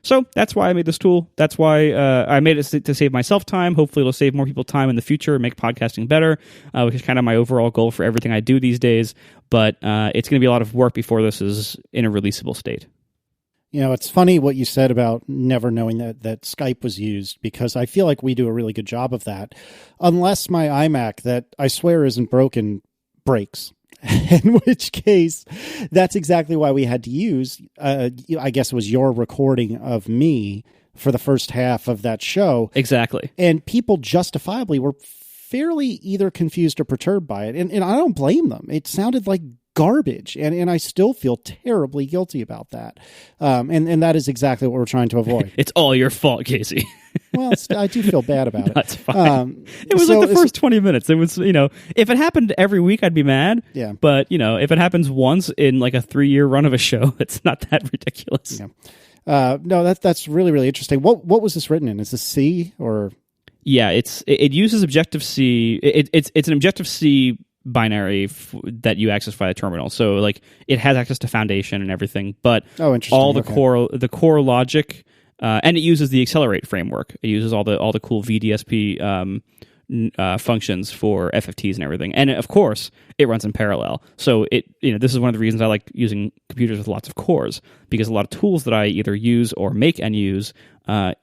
Speaker 3: So that's why I made this tool. That's why I made it to save myself time. Hopefully it'll save more people time in the future and make podcasting better, which is kind of my overall goal for everything I do these days. But it's going to be a lot of work before this is in a releasable state.
Speaker 2: It's funny what you said about never knowing that Skype was used, because I feel like we do a really good job of that. Unless my iMac, that I swear isn't broken, breaks. In which case, that's exactly why we had to use, I guess it was your recording of me for the first half of that show.
Speaker 3: Exactly.
Speaker 2: And people justifiably were fairly either confused or perturbed by it. And I don't blame them. It sounded like garbage. And I still feel terribly guilty about that. And that is exactly what we're trying to avoid.
Speaker 3: It's all your fault, Casey.
Speaker 2: Well, I do feel bad about it.
Speaker 3: That's fine. It was like the first 20 minutes. It was, if it happened every week, I'd be mad.
Speaker 2: Yeah.
Speaker 3: But, if it happens once in like a 3-year run of a show, it's not that ridiculous.
Speaker 2: Yeah. No, that's really, really interesting. What was this written in? Is this C or?
Speaker 3: Yeah, it uses Objective-C. It's an Objective-C binary that you access via terminal. So like it has access to Foundation and everything, but all the core logic. And it uses the Accelerate framework. It uses all the cool VDSP functions for FFTs and everything. And of course, it runs in parallel. So this is one of the reasons I like using computers with lots of cores, because a lot of tools that I either use or make and use Grand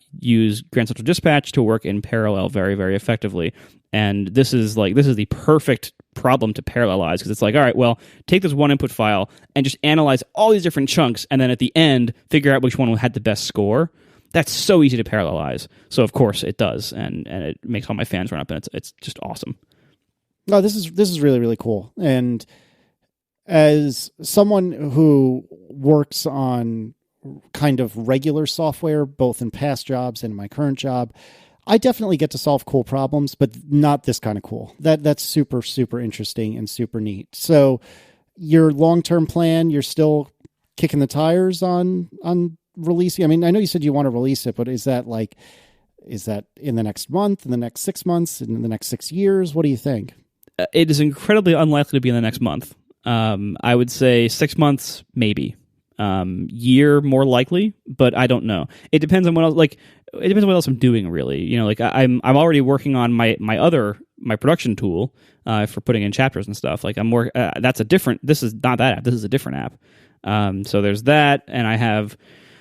Speaker 3: Central Dispatch to work in parallel very, very effectively. And this is the perfect problem to parallelize, because it's like, all right, well, take this one input file and just analyze all these different chunks, and then at the end figure out which one had the best score. That's so easy to parallelize. So of course it does, and it makes all my fans run up, and it's just awesome.
Speaker 2: No, this is really, really cool. And as someone who works on kind of regular software, both in past jobs and in my current job, I definitely get to solve cool problems, but not this kind of cool. That's super, super interesting and super neat. So, your long-term plan, you're still kicking the tires on releasing? I mean, I know you said you want to release it, but is that in the next month, in the next 6 months, in the next 6 years? What do you think?
Speaker 3: It is incredibly unlikely to be in the next month. I would say 6 months, maybe. Year more likely, but I don't know. It depends on what else. Like, it depends on what else I'm doing, really. You know, like I'm already working on my production tool for putting in chapters and stuff. Like that's a different. This is not that app. This is a different app. So there's that, and I have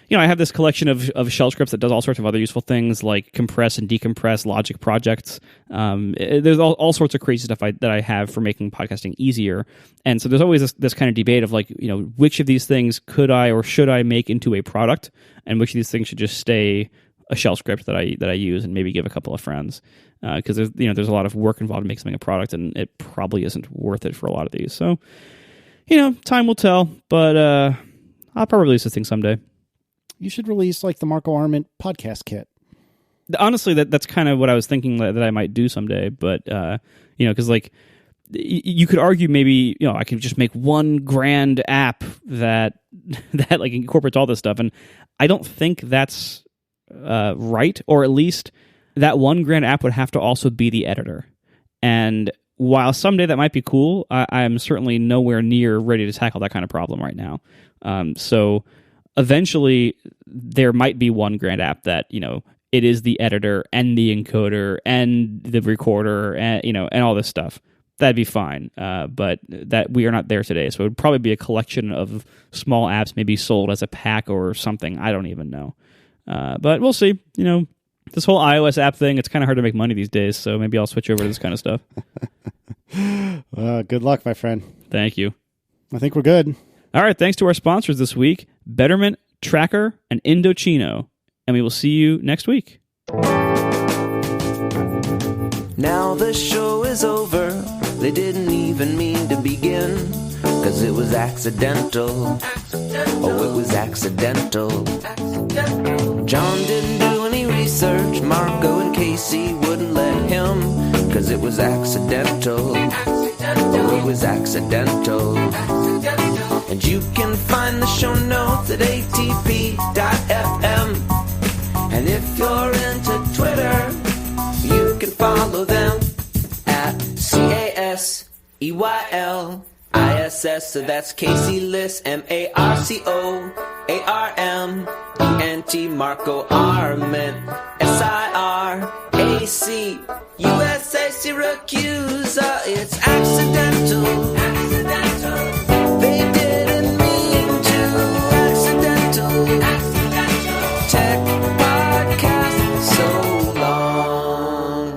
Speaker 3: this collection of shell scripts that does all sorts of other useful things, like compress and decompress logic projects. There's all sorts of crazy stuff that I have for making podcasting easier. And so there's always this kind of debate of like, you know, which of these things could I or should I make into a product, and which of these things should just stay a shell script that I use and maybe give a couple of friends. Because there's a lot of work involved in making something a product, and it probably isn't worth it for a lot of these. So, time will tell, but I'll probably release this thing someday.
Speaker 2: You should release like the Marco Arment podcast kit.
Speaker 3: Honestly, that's kind of what I was thinking that I might do someday. But because like you could argue maybe I could just make one grand app that like incorporates all this stuff, and I don't think that's right. Or at least that one grand app would have to also be the editor. And while someday that might be cool, I'm certainly nowhere near ready to tackle that kind of problem right now. So eventually, there might be one grand app that it is the editor and the encoder and the recorder and all this stuff. That'd be fine. But that we are not there today, so it would probably be a collection of small apps, maybe sold as a pack or something. I don't even know. But we'll see. This whole iOS app thing, it's kind of hard to make money these days. So maybe I'll switch over to this kind of stuff.
Speaker 2: Good luck, my friend.
Speaker 3: Thank you.
Speaker 2: I think we're good.
Speaker 3: All right, thanks to our sponsors this week, Betterment, TrackR, and Indochino. And we will see you next week.
Speaker 5: Now the show is over. They didn't even mean to begin, 'cause it was accidental. Oh, it was accidental. John didn't do any research. Marco and Casey wouldn't let him, 'cause it was accidental. Oh, it was accidental. And you can find the show notes at atp.fm. And if you're into Twitter, you can follow them at CASEYLISS. So that's Casey Liss, MARCOARMENT, Marco Arment, SIRAC, USA Syracuse. It's accidental. They didn't mean to. Accidental. Tech podcast so long.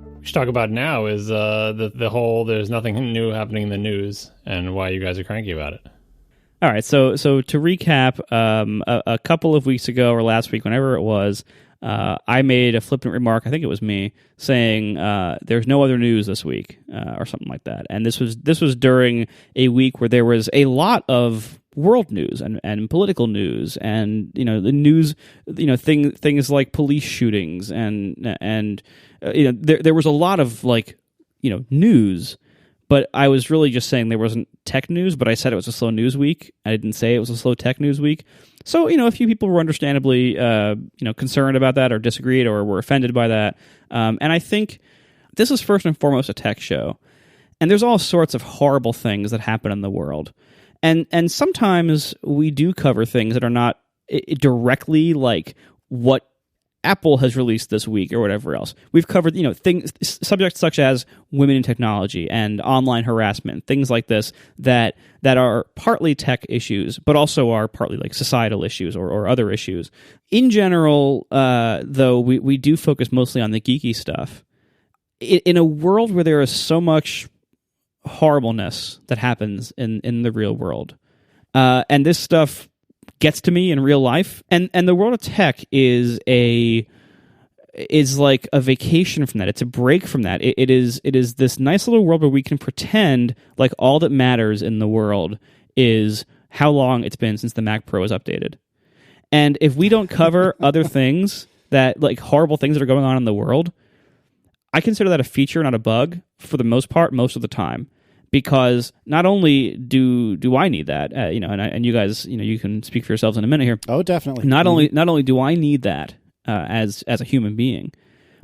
Speaker 1: What we should talk about now is the whole there's nothing new happening in the news and why you guys are cranky about it.
Speaker 3: All right, so to recap, a couple of weeks ago or last week, whenever it was, I made a flippant remark, I think it was me, saying there's no other news this week or something like that. And this was during a week where there was a lot of world news and political news and the news, things like police shootings and there was a lot of news. But I was really just saying there wasn't tech news, but I said it was a slow news week. I didn't say it was a slow tech news week. So, a few people were understandably, concerned about that or disagreed or were offended by that. And I think this is first and foremost a tech show. And there's all sorts of horrible things that happen in the world. And sometimes we do cover things that are not directly like what Apple has released this week or whatever else. We've covered, subjects such as women in technology and online harassment, things like this that are partly tech issues, but also are partly like societal issues or other issues. In general, though, we do focus mostly on the geeky stuff. In a world where there is so much horribleness that happens in the real world, and this stuff gets to me in real life, and the world of tech is like a vacation from that. It's a break from that. It is this nice little world where we can pretend like all that matters in the world is how long it's been since the Mac Pro was updated. And if we don't cover other things that like horrible things that are going on in the world, I consider that a feature, not a bug, for the most part, most of the time. because not only do I need that, and you guys, you can speak for yourselves in a minute here.
Speaker 2: Oh, definitely.
Speaker 3: Not only do I need that as a human being,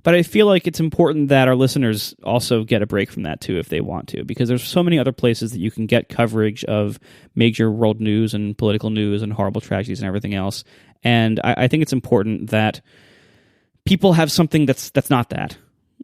Speaker 3: but I feel like it's important that our listeners also get a break from that too if they want to, because there's so many other places that you can get coverage of major world news and political news and horrible tragedies and everything else. And I think it's important that people have something that's not that.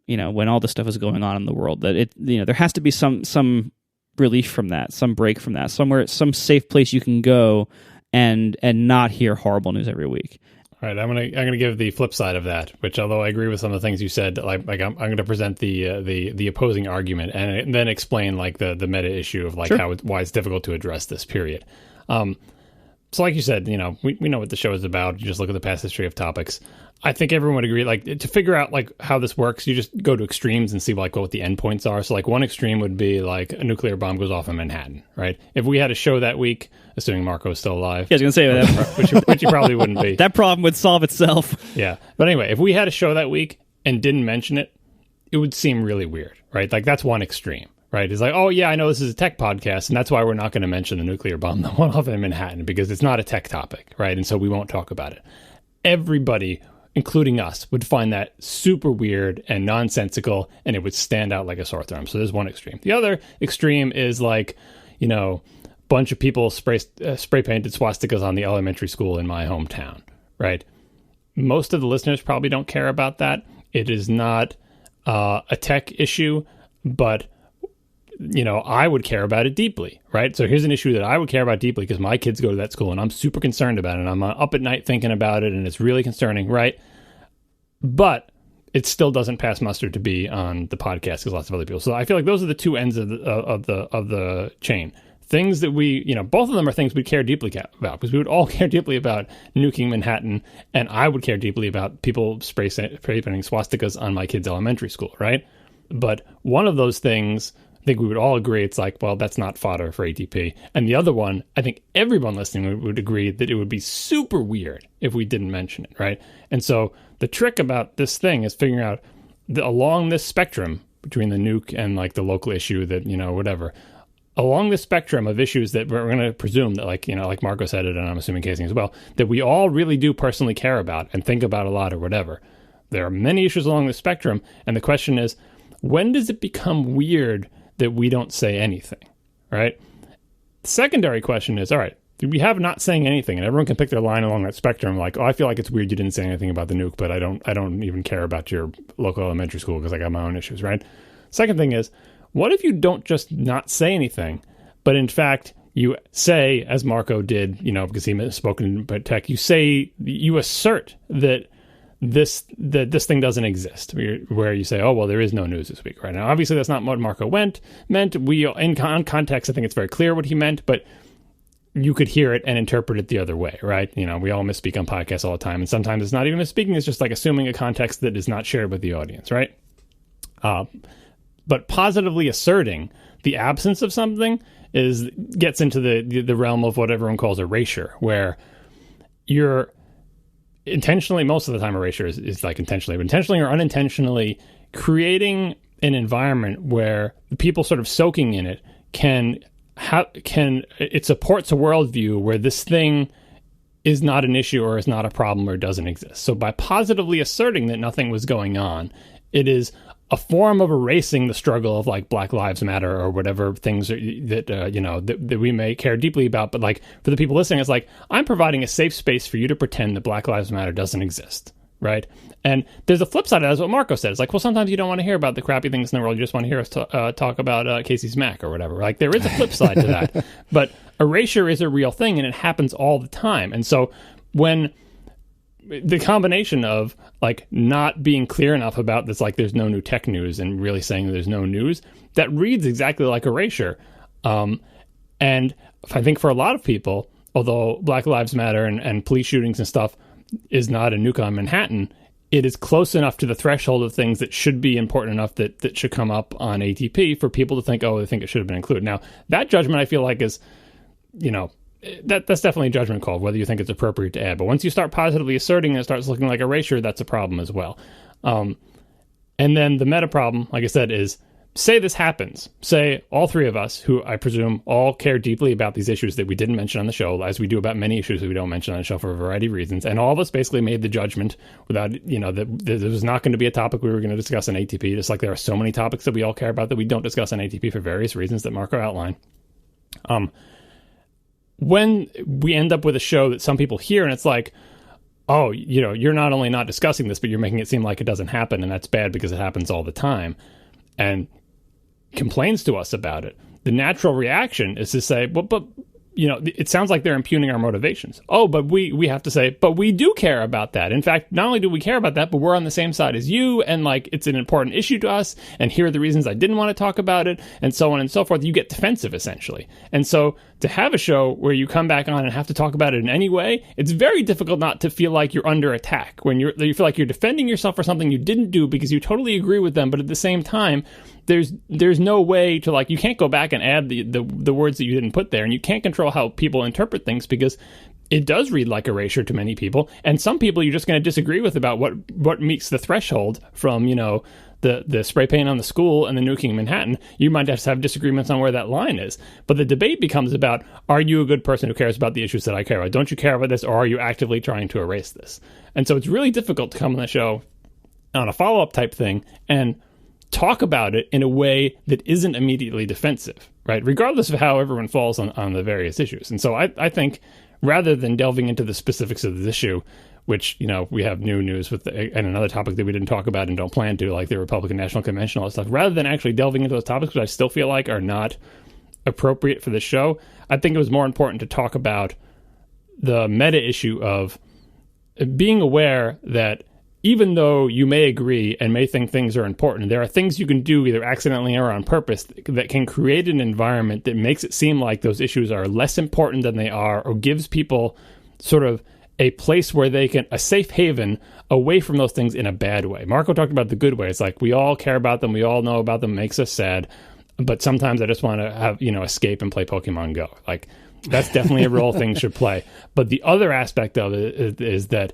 Speaker 3: When all this stuff is going on in the world, that there has to be some relief from that, some break from that, some safe place you can go and not hear horrible news every week.
Speaker 1: All right, I'm gonna give the flip side of that, which, although I agree with some of the things you said, I'm gonna present the opposing argument and then explain the meta issue of
Speaker 3: Sure.
Speaker 1: why it's difficult to address this period. So like you said, we know what the show is about. You just look at the past history of topics. I think everyone would agree, to figure out how this works, you just go to extremes and see what the endpoints are. So one extreme would be a nuclear bomb goes off in Manhattan, right? If we had a show that week, assuming Marco is still alive.
Speaker 3: Yeah, I was going to say that.
Speaker 1: which he probably wouldn't be.
Speaker 3: That problem would solve itself.
Speaker 1: Yeah. But anyway, if we had a show that week and didn't mention it, it would seem really weird, right? That's one extreme, right? It's oh yeah, I know this is a tech podcast, and that's why we're not going to mention the nuclear bomb that went off in Manhattan, because it's not a tech topic, right? And so we won't talk about it. Everybody, including us, would find that super weird and nonsensical, and it would stand out like a sore thumb. So there's one extreme. The other extreme is bunch of people spray painted swastikas on the elementary school in my hometown, right? Most of the listeners probably don't care about that. It is not a tech issue, but I would care about it deeply, right? So here's an issue that I would care about deeply because my kids go to that school and I'm super concerned about it. And I'm up at night thinking about it, and it's really concerning, right? But it still doesn't pass muster to be on the podcast because lots of other people. So I feel like those are the two ends of the chain. Things that we, both of them are things we care deeply about, because we would all care deeply about nuking Manhattan, and I would care deeply about people spray painting swastikas on my kids' elementary school, right? But one of those things, I think we would all agree, it's that's not fodder for ATP. And the other one, I think everyone listening would agree that it would be super weird if we didn't mention it, right? And so the trick about this thing is figuring out along this spectrum between the nuke and the local issue that, whatever, along the spectrum of issues that we're going to presume that, like Marco said it, and I'm assuming Casey as well, that we all really do personally care about and think about a lot or whatever. There are many issues along the spectrum, and the question is, when does it become weird that we don't say anything, right? The secondary question is, all right, we have not saying anything, and everyone can pick their line along that spectrum, I feel like it's weird you didn't say anything about the nuke, but I don't even care about your local elementary school because I got my own issues, right? Second thing is, what if you don't just not say anything, but in fact you say, as Marco did, because he misspoke in tech, you assert that this thing doesn't exist, where you say, oh, well, there is no news this week right now. Obviously, that's not what Marco meant. In context, I think it's very clear what he meant, but you could hear it and interpret it the other way, right? We all misspeak on podcasts all the time, and sometimes it's not even misspeaking, it's just assuming a context that is not shared with the audience, right? But positively asserting the absence of something gets into the realm of what everyone calls erasure, where you're intentionally, most of the time erasure is intentionally, but intentionally or unintentionally creating an environment where the people sort of soaking in it it supports a worldview where this thing is not an issue or is not a problem or doesn't exist. So by positively asserting that nothing was going on, it is a form of erasing the struggle of Black Lives Matter or whatever things that we may care deeply about. But for the people listening, it's I'm providing a safe space for you to pretend that Black Lives Matter doesn't exist, right? And there's a flip side of that, is what Marco says. Well, sometimes you don't want to hear about the crappy things in the world. You just want to hear us talk about Casey's Mac or whatever. There is a flip side to that. But erasure is a real thing, and it happens all the time. And so when the combination of not being clear enough about this, there's no new tech news, and really saying there's no news, that reads exactly like erasure. And I think for a lot of people, although Black Lives Matter and police shootings and stuff is not a nuke on Manhattan, it is close enough to the threshold of things that should be important enough that should come up on ATP for people to think, oh, they think it should have been included. Now, that judgment I feel is, that's definitely a judgment call, whether you think it's appropriate to add. But once you start positively asserting and it starts looking like erasure, that's a problem as well. And then the meta problem, like I said, is say this happens. Say all three of us, who I presume all care deeply about these issues that we didn't mention on the show, as we do about many issues that we don't mention on the show for a variety of reasons, and all of us basically made the judgment without, that there was not going to be a topic we were going to discuss on ATP, just like there are so many topics that we all care about that we don't discuss on ATP for various reasons that Marco outlined. When we end up with a show that some people hear and it's like, oh, you're not only not discussing this, but you're making it seem like it doesn't happen, and that's bad because it happens all the time, and complains to us about it, the natural reaction is to say, well, but it sounds like they're impugning our motivations. Oh, but we have to say, but we do care about that. In fact, not only do we care about that, but we're on the same side as you, and like it's an important issue to us, and here are the reasons I didn't want to talk about it, and so on and so forth. You get defensive, essentially. And so to have a show where you come back on and have to talk about it in any way, it's very difficult not to feel like you're under attack, when you feel like you're defending yourself for something you didn't do because you totally agree with them, but at the same time, there's no way to, like, you can't go back and add the words that you didn't put there, and you can't control how people interpret things because it does read like erasure to many people, and some people you're just going to disagree with about what meets the threshold from, the spray paint on the school and the nuking Manhattan. You might just have disagreements on where that line is. But the debate becomes about, are you a good person who cares about the issues that I care about? Don't you care about this, or are you actively trying to erase this? And so it's really difficult to come on the show on a follow-up type thing and talk about it in a way that isn't immediately defensive, right? Regardless of how everyone falls on the various issues. And so I think rather than delving into the specifics of this issue, which, we have new news with and another topic that we didn't talk about and don't plan to, like the Republican National Convention, all that stuff, rather than actually delving into those topics, which I still feel like are not appropriate for the show, I think it was more important to talk about the meta issue of being aware that even though you may agree and may think things are important, there are things you can do either accidentally or on purpose that can create an environment that makes it seem like those issues are less important than they are, or gives people sort of a place where they can, a safe haven away from those things in a bad way. Marco talked about the good way. It's like we all care about them, we all know about them, makes us sad, but sometimes I just want to have, escape and play Pokemon Go. Like, that's definitely a role things should play. But the other aspect of it is that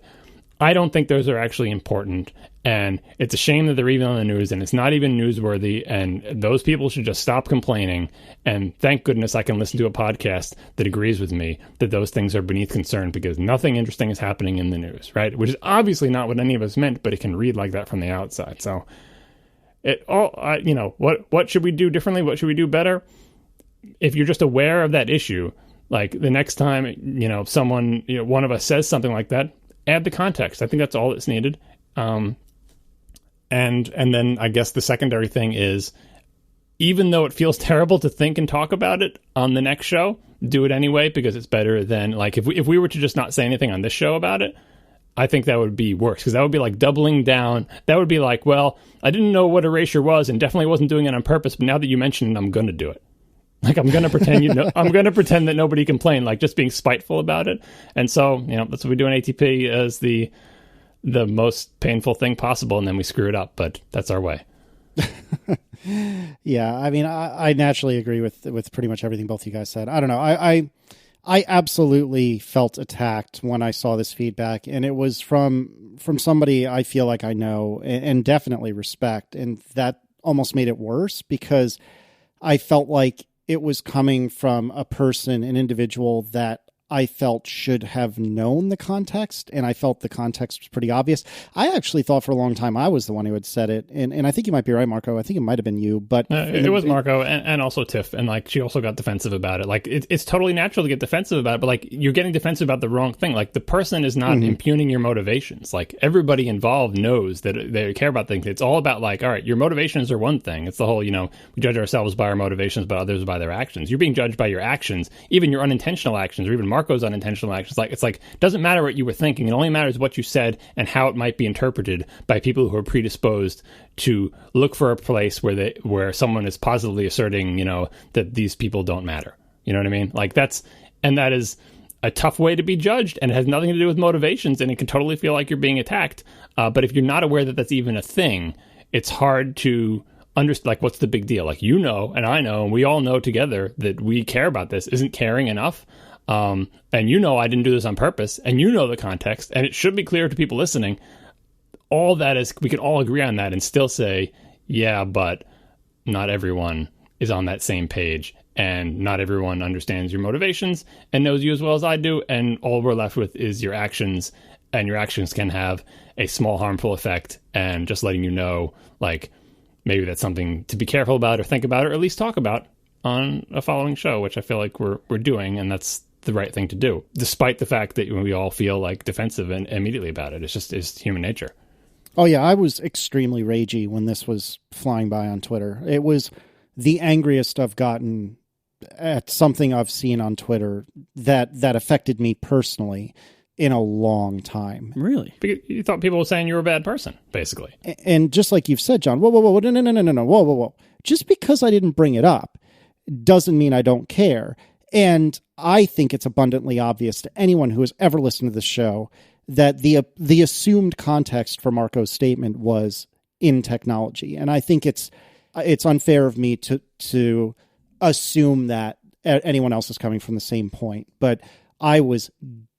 Speaker 1: I don't think those are actually important, and it's a shame that they're even on the news, and it's not even newsworthy, and those people should just stop complaining, and thank goodness I can listen to a podcast that agrees with me that those things are beneath concern, because nothing interesting is happening in the news, right? Which is obviously not what any of us meant, but it can read like that from the outside. So what should we do differently? What should we do better? If you're just aware of that issue, like the next time, someone, one of us says something like that, add the context. I think that's all that's needed. And then I guess the secondary thing is, even though it feels terrible to think and talk about it on the next show, do it anyway, because it's better than, like, if we were to just not say anything on this show about it, I think that would be worse, because that would be like doubling down. That would be like, well, I didn't know what erasure was and definitely wasn't doing it on purpose, but now that you mentioned it, I'm going to do it. Like, I'm going to pretend, I'm going to pretend that nobody complained, like just being spiteful about it. And so, that's what we do in ATP, as the most painful thing possible, and then we screw it up, but that's our way.
Speaker 2: Yeah, I mean, I naturally agree with pretty much everything both you guys said. I don't know. I absolutely felt attacked when I saw this feedback, and it was from somebody I feel like I know and definitely respect, and that almost made it worse, because I felt like it was coming from a person, an individual that I felt should have known the context, and I felt the context was pretty obvious. I actually thought for a long time I was the one who had said it, and I think you might be right, Marco. I think it might have been you, but
Speaker 1: it was Marco, and also Tiff, and like she also got defensive about it. Like it's totally natural to get defensive about it, but like you're getting defensive about the wrong thing. Like the person is not impugning your motivations. Like everybody involved knows that they care about things. It's all about like, all right, your motivations are one thing. It's the whole, we judge ourselves by our motivations, but others by their actions. You're being judged by your actions, even your unintentional actions, or even Marco's unintentional actions. Like, it's like, doesn't matter what you were thinking. It only matters what you said and how it might be interpreted by people who are predisposed to look for a place where someone is positively asserting, that these people don't matter. You know what I mean? Like that is a tough way to be judged, and it has nothing to do with motivations, and it can totally feel like you're being attacked. But if you're not aware that that's even a thing, it's hard to understand, like, what's the big deal? Like, and I know, and we all know together that we care about this. Isn't caring enough? And I didn't do this on purpose, and the context, and it should be clear to people listening. All that is, we can all agree on that and still say, yeah, but not everyone is on that same page, and not everyone understands your motivations and knows you as well as I do, and all we're left with is your actions, and your actions can have a small harmful effect, and just letting you know, like, maybe that's something to be careful about or think about or at least talk about on a following show, which I feel like we're doing, and that's the right thing to do, despite the fact that we all feel like defensive and immediately about it. It's human nature.
Speaker 2: Oh, yeah, I was extremely ragey when this was flying by on Twitter. It was the angriest I've gotten at something I've seen on Twitter that affected me personally in a long time.
Speaker 3: Really?
Speaker 1: Because you thought people were saying you were a bad person, basically.
Speaker 2: And just like you've said, John, whoa, no, whoa. Just because I didn't bring it up doesn't mean I don't care. And I think it's abundantly obvious to anyone who has ever listened to this show that the assumed context for Marco's statement was in technology. And I think it's unfair of me to assume that anyone else is coming from the same point. But I was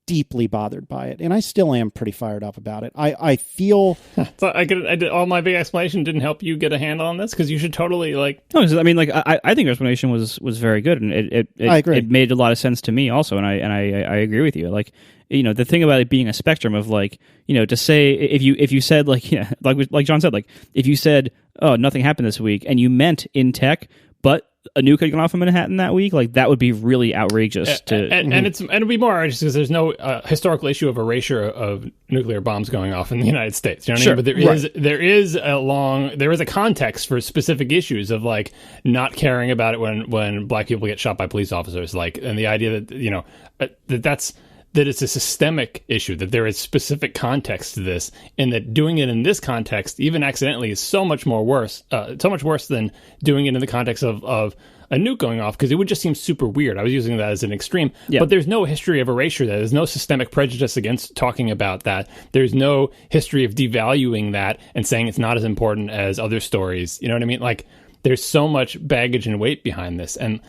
Speaker 2: deeply bothered by it, and I still am pretty fired up about it. I feel
Speaker 1: so I did all my big explanation didn't help you get a handle on this, because you should totally like.
Speaker 3: No, I mean, like I think your explanation was very good, and
Speaker 2: I agree.
Speaker 3: It made a lot of sense to me also, and I agree with you. Like, you know, the thing about it being a spectrum of, like, you know, to say if you said, like, yeah, like John said, like, if you said, oh, nothing happened this week, and you meant in tech, but a nuke had gone off in Manhattan that week, like, that would be really outrageous.
Speaker 1: And it'd be more outrageous because there's no historical issue of erasure of nuclear bombs going off in the United States. You know what I mean? But there is a context for specific issues of, like, not caring about it when black people get shot by police officers, like, and the idea that, you know, that it's a systemic issue, that there is specific context to this, and that doing it in this context, even accidentally, is so much worse than doing it in the context of a nuke going off, because it would just seem super weird. I was using that as an extreme, but there's no history of erasure there. There's no systemic prejudice against talking about that. There's no history of devaluing that and saying it's not as important as other stories. You know what I mean? Like, there's so much baggage and weight behind this, and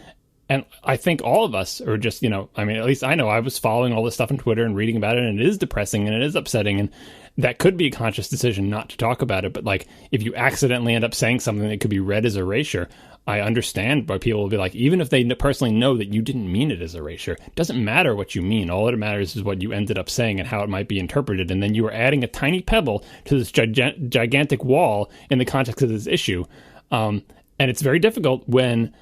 Speaker 1: I think all of us are just, you know, I mean, at least I know I was following all this stuff on Twitter and reading about it, and it is depressing and it is upsetting, and that could be a conscious decision not to talk about it. But, like, if you accidentally end up saying something that could be read as erasure, I understand why people will be like, even if they personally know that you didn't mean it as erasure, it doesn't matter what you mean. All that matters is what you ended up saying and how it might be interpreted. And then you are adding a tiny pebble to this gigantic wall in the context of this issue. And it's very difficult when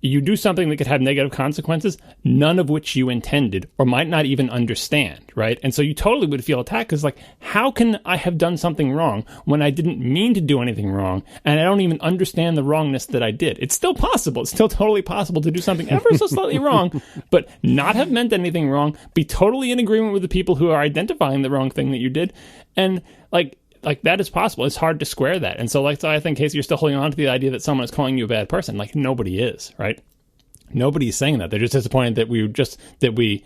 Speaker 1: you do something that could have negative consequences, none of which you intended or might not even understand, right? And so you totally would feel attacked, because, like, how can I have done something wrong when I didn't mean to do anything wrong, and I don't even understand the wrongness that I did? It's still possible. It's still totally possible to do something ever so slightly wrong, but not have meant anything wrong, be totally in agreement with the people who are identifying the wrong thing that you did, and, like that is possible. It's hard to square that. And so, I think, Casey, you're still holding on to the idea that someone is calling you a bad person. Like, nobody is, right? Nobody's saying that. They're just disappointed that we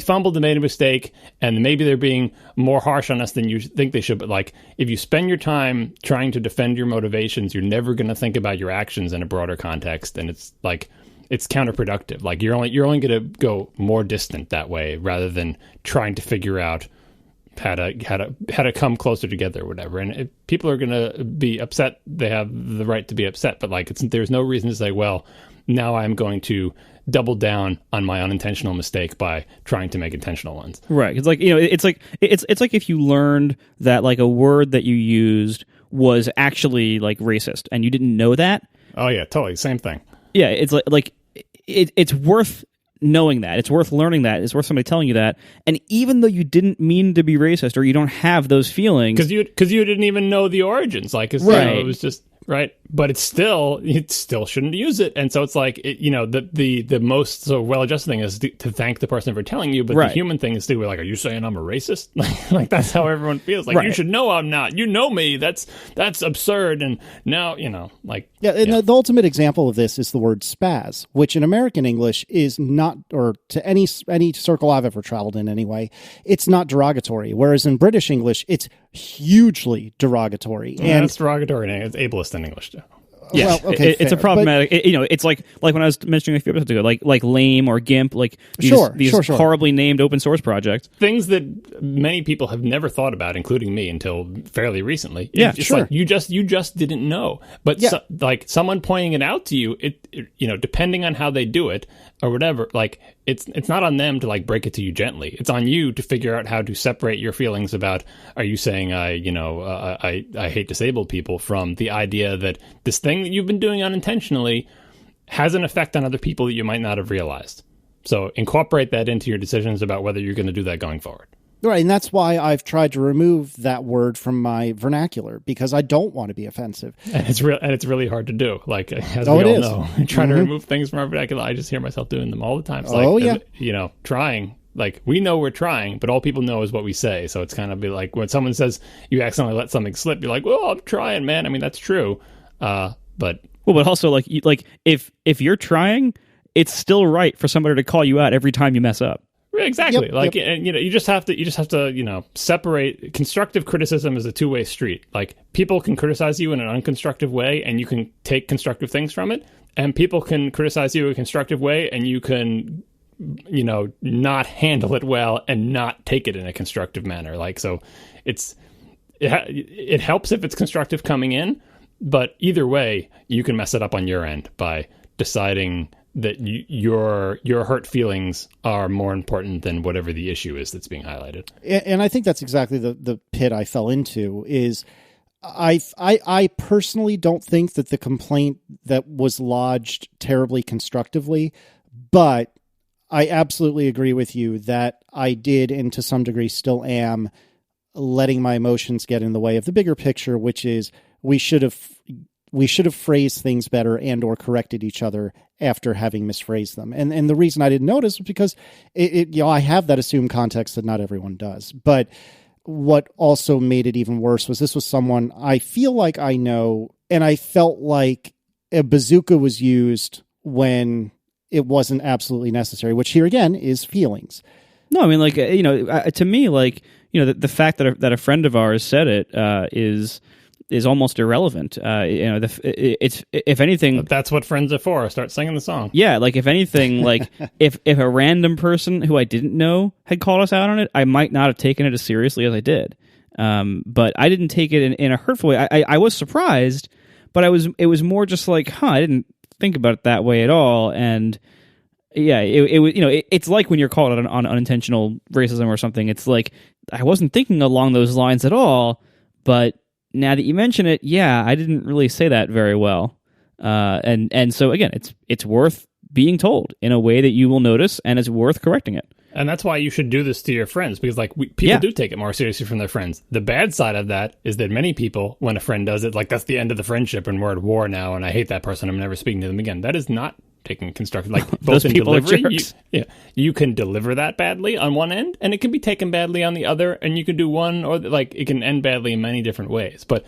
Speaker 1: fumbled and made a mistake, and maybe they're being more harsh on us than you think they should. But, like, if you spend your time trying to defend your motivations, you're never going to think about your actions in a broader context. And it's counterproductive. Like, you're only going to go more distant that way, rather than trying to figure out how to come closer together or whatever. And if people are going to be upset, they have the right to be upset. But, like, there's no reason to say, well, now I'm going to double down on my unintentional mistake by trying to make intentional ones.
Speaker 3: Right. It's like, you know, it's like if you learned that, like, a word that you used was actually, like, racist, and you didn't know that.
Speaker 1: Oh yeah, totally. Same thing.
Speaker 3: Yeah. It's it's worth knowing that. It's worth learning that. It's worth somebody telling you that. And even though you didn't mean to be racist, or you don't have those feelings,
Speaker 1: because you didn't even know the origins, like, right. You know, it was just right. But you still shouldn't use it. And so it's like, the most well-adjusted thing is to thank the person for telling you. But the human thing is to be like, are you saying I'm a racist? Like that's how everyone feels. Like, you should know I'm not. You know me. That's absurd. And now, like.
Speaker 2: Yeah, and the ultimate example of this is the word spaz, which in American English is not, or to any circle I've ever traveled in anyway, it's not derogatory. Whereas in British English, it's hugely derogatory.
Speaker 1: And it's derogatory. It's ableist in English too.
Speaker 3: Yes,
Speaker 2: Well, okay,
Speaker 3: it's a
Speaker 2: fair.
Speaker 3: problematic. It's like when I was mentioning a few episodes ago, like Lame or GIMP, like these
Speaker 2: Sure.
Speaker 3: horribly named open source projects.
Speaker 1: Things that many people have never thought about, including me, until fairly recently.
Speaker 3: Yeah,
Speaker 1: it's
Speaker 2: sure.
Speaker 1: like you just didn't know. But like someone pointing it out to you, it depending on how they do it or whatever, like it's not on them to like break it to you gently. It's on you to figure out how to separate your feelings about, are you saying I hate disabled people, from the idea that this thing that you've been doing unintentionally has an effect on other people that you might not have realized. So incorporate that into your decisions about whether you're going to do that going forward.
Speaker 2: Right, and that's why I've tried to remove that word from my vernacular, because I don't want to be offensive.
Speaker 1: And it's really hard to do. Like, as
Speaker 2: Oh,
Speaker 1: we
Speaker 2: it
Speaker 1: all
Speaker 2: is.
Speaker 1: know, trying to remove things from our vernacular, I just hear myself doing them all the time. It's like,
Speaker 2: Oh, yeah.
Speaker 1: Trying. Like, we know we're trying, but all people know is what we say. So it's kind of be like when someone says you accidentally let something slip, you're like, well, I'm trying, man. I mean, that's true. But
Speaker 3: also like if you're trying, it's still right for somebody to call you out every time you mess up.
Speaker 1: exactly.
Speaker 2: Yep.
Speaker 1: And you just have to separate. Constructive criticism is a two-way street. Like, people can criticize you in an unconstructive way and you can take constructive things from it, and people can criticize you in a constructive way and you can not handle it well and not take it in a constructive manner. Like, so it helps if it's constructive coming in, but either way you can mess it up on your end by deciding that your hurt feelings are more important than whatever the issue is that's being highlighted.
Speaker 2: And I think that's exactly the pit I fell into. Is I personally don't think that the complaint that was lodged terribly constructively, but I absolutely agree with you that I did, and to some degree still am, letting my emotions get in the way of the bigger picture, which is we should have phrased things better and or corrected each other after having misphrased them. And the reason I didn't notice was because I have that assumed context that not everyone does. But what also made it even worse was this was someone I feel like I know, and I felt like a bazooka was used when it wasn't absolutely necessary, which here again is feelings.
Speaker 3: No, I mean, like, to me, like, the fact that a friend of ours said it is almost irrelevant. It's, if anything,
Speaker 1: But that's what friends are for. Start singing the song.
Speaker 3: yeah, like, if anything, like, if a random person who I didn't know had called us out on it, I might not have taken it as seriously as I did. But I didn't take it in a hurtful way. I was surprised, but it was more just like, I didn't think about it that way at all. And yeah, it was, it's like when you're called on unintentional racism or something. It's like, I wasn't thinking along those lines at all, but now that you mention it, yeah, I didn't really say that very well. And so again, it's worth being told in a way that you will notice, and it's worth correcting it.
Speaker 1: And that's why you should do this to your friends, because people do take it more seriously from their friends. The bad side of that is that many people, when a friend does it, like, that's the end of the friendship and we're at war now and I hate that person, I'm never speaking to them again. That is not taking constructive, like, both in
Speaker 3: people are
Speaker 1: delivery.
Speaker 3: jerks.
Speaker 1: You can deliver that badly on one end and it can be taken badly on the other, and you can do one, or like, it can end badly in many different ways. But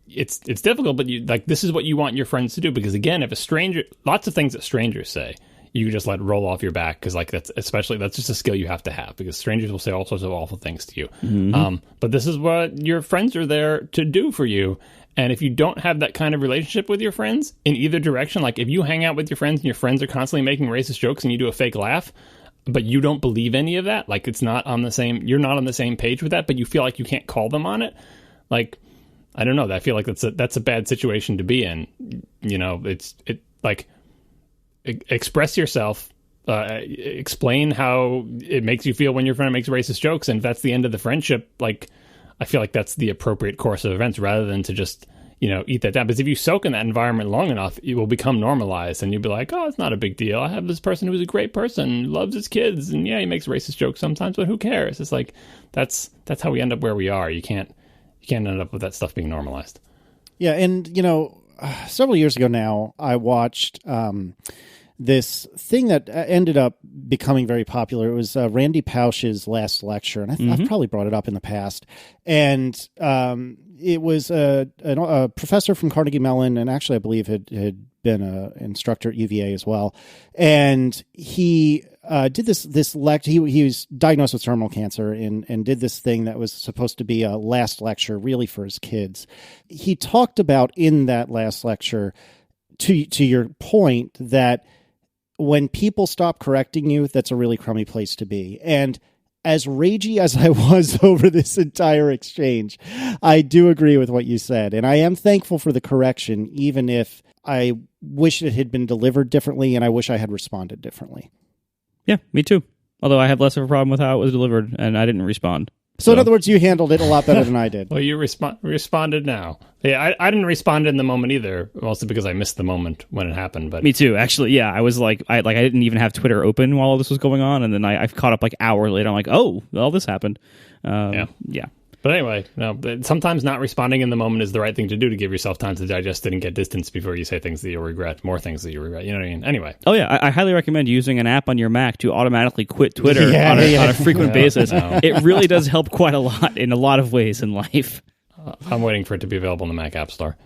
Speaker 1: it's difficult, but this is what you want your friends to do, because again, if a stranger, lots of things that strangers say, you just let roll off your back, because like that's just a skill you have to have, because strangers will say all sorts of awful things to you. Mm-hmm. But this is what your friends are there to do for you. And if you don't have that kind of relationship with your friends in either direction, like if you hang out with your friends and your friends are constantly making racist jokes and you do a fake laugh, but you don't believe any of that, like you're not on the same page with that, but you feel like you can't call them on it, like, I don't know, I feel like that's a bad situation to be in. Express yourself, explain how it makes you feel when your friend makes racist jokes, and if that's the end of the friendship, like, I feel like that's the appropriate course of events, rather than to just eat that down. Because if you soak in that environment long enough, it will become normalized, and you'll be like, oh, it's not a big deal. I have this person who's a great person, loves his kids, and yeah, he makes racist jokes sometimes, but who cares? It's like that's how we end up where we are. You can't end up with that stuff being normalized.
Speaker 2: Yeah, and several years ago now, I watched this thing that ended up becoming very popular. It was Randy Pausch's last lecture, and I've probably brought it up in the past. And it was a professor from Carnegie Mellon, and actually I believe had been an instructor at UVA as well. And he did this lecture. He was diagnosed with terminal cancer and did this thing that was supposed to be a last lecture really for his kids. He talked about in that last lecture to your point that when people stop correcting you, that's a really crummy place to be. And as ragey as I was over this entire exchange, I do agree with what you said. And I am thankful for the correction, even if I wish it had been delivered differently and I wish I had responded differently.
Speaker 3: Yeah, me too. Although I have less of a problem with how it was delivered, and I didn't respond.
Speaker 2: So in other words, you handled it a lot better than I did.
Speaker 1: Well, you responded now. Yeah, I didn't respond in the moment either, mostly because I missed the moment when it happened. But
Speaker 3: me too, actually. Yeah, I was like, I didn't even have Twitter open while all this was going on, and then I caught up like hours later. I'm like, oh, all this happened. Yeah.
Speaker 1: But anyway, no. Sometimes not responding in the moment is the right thing to do to give yourself time to digest it and get distance before you say things that you'll regret, more things that you regret. You know what I mean? Anyway.
Speaker 3: Oh yeah, I highly recommend using an app on your Mac to automatically quit Twitter on a frequent basis. No. It really does help quite a lot in a lot of ways in life.
Speaker 1: I'm waiting for it to be available in the Mac App Store.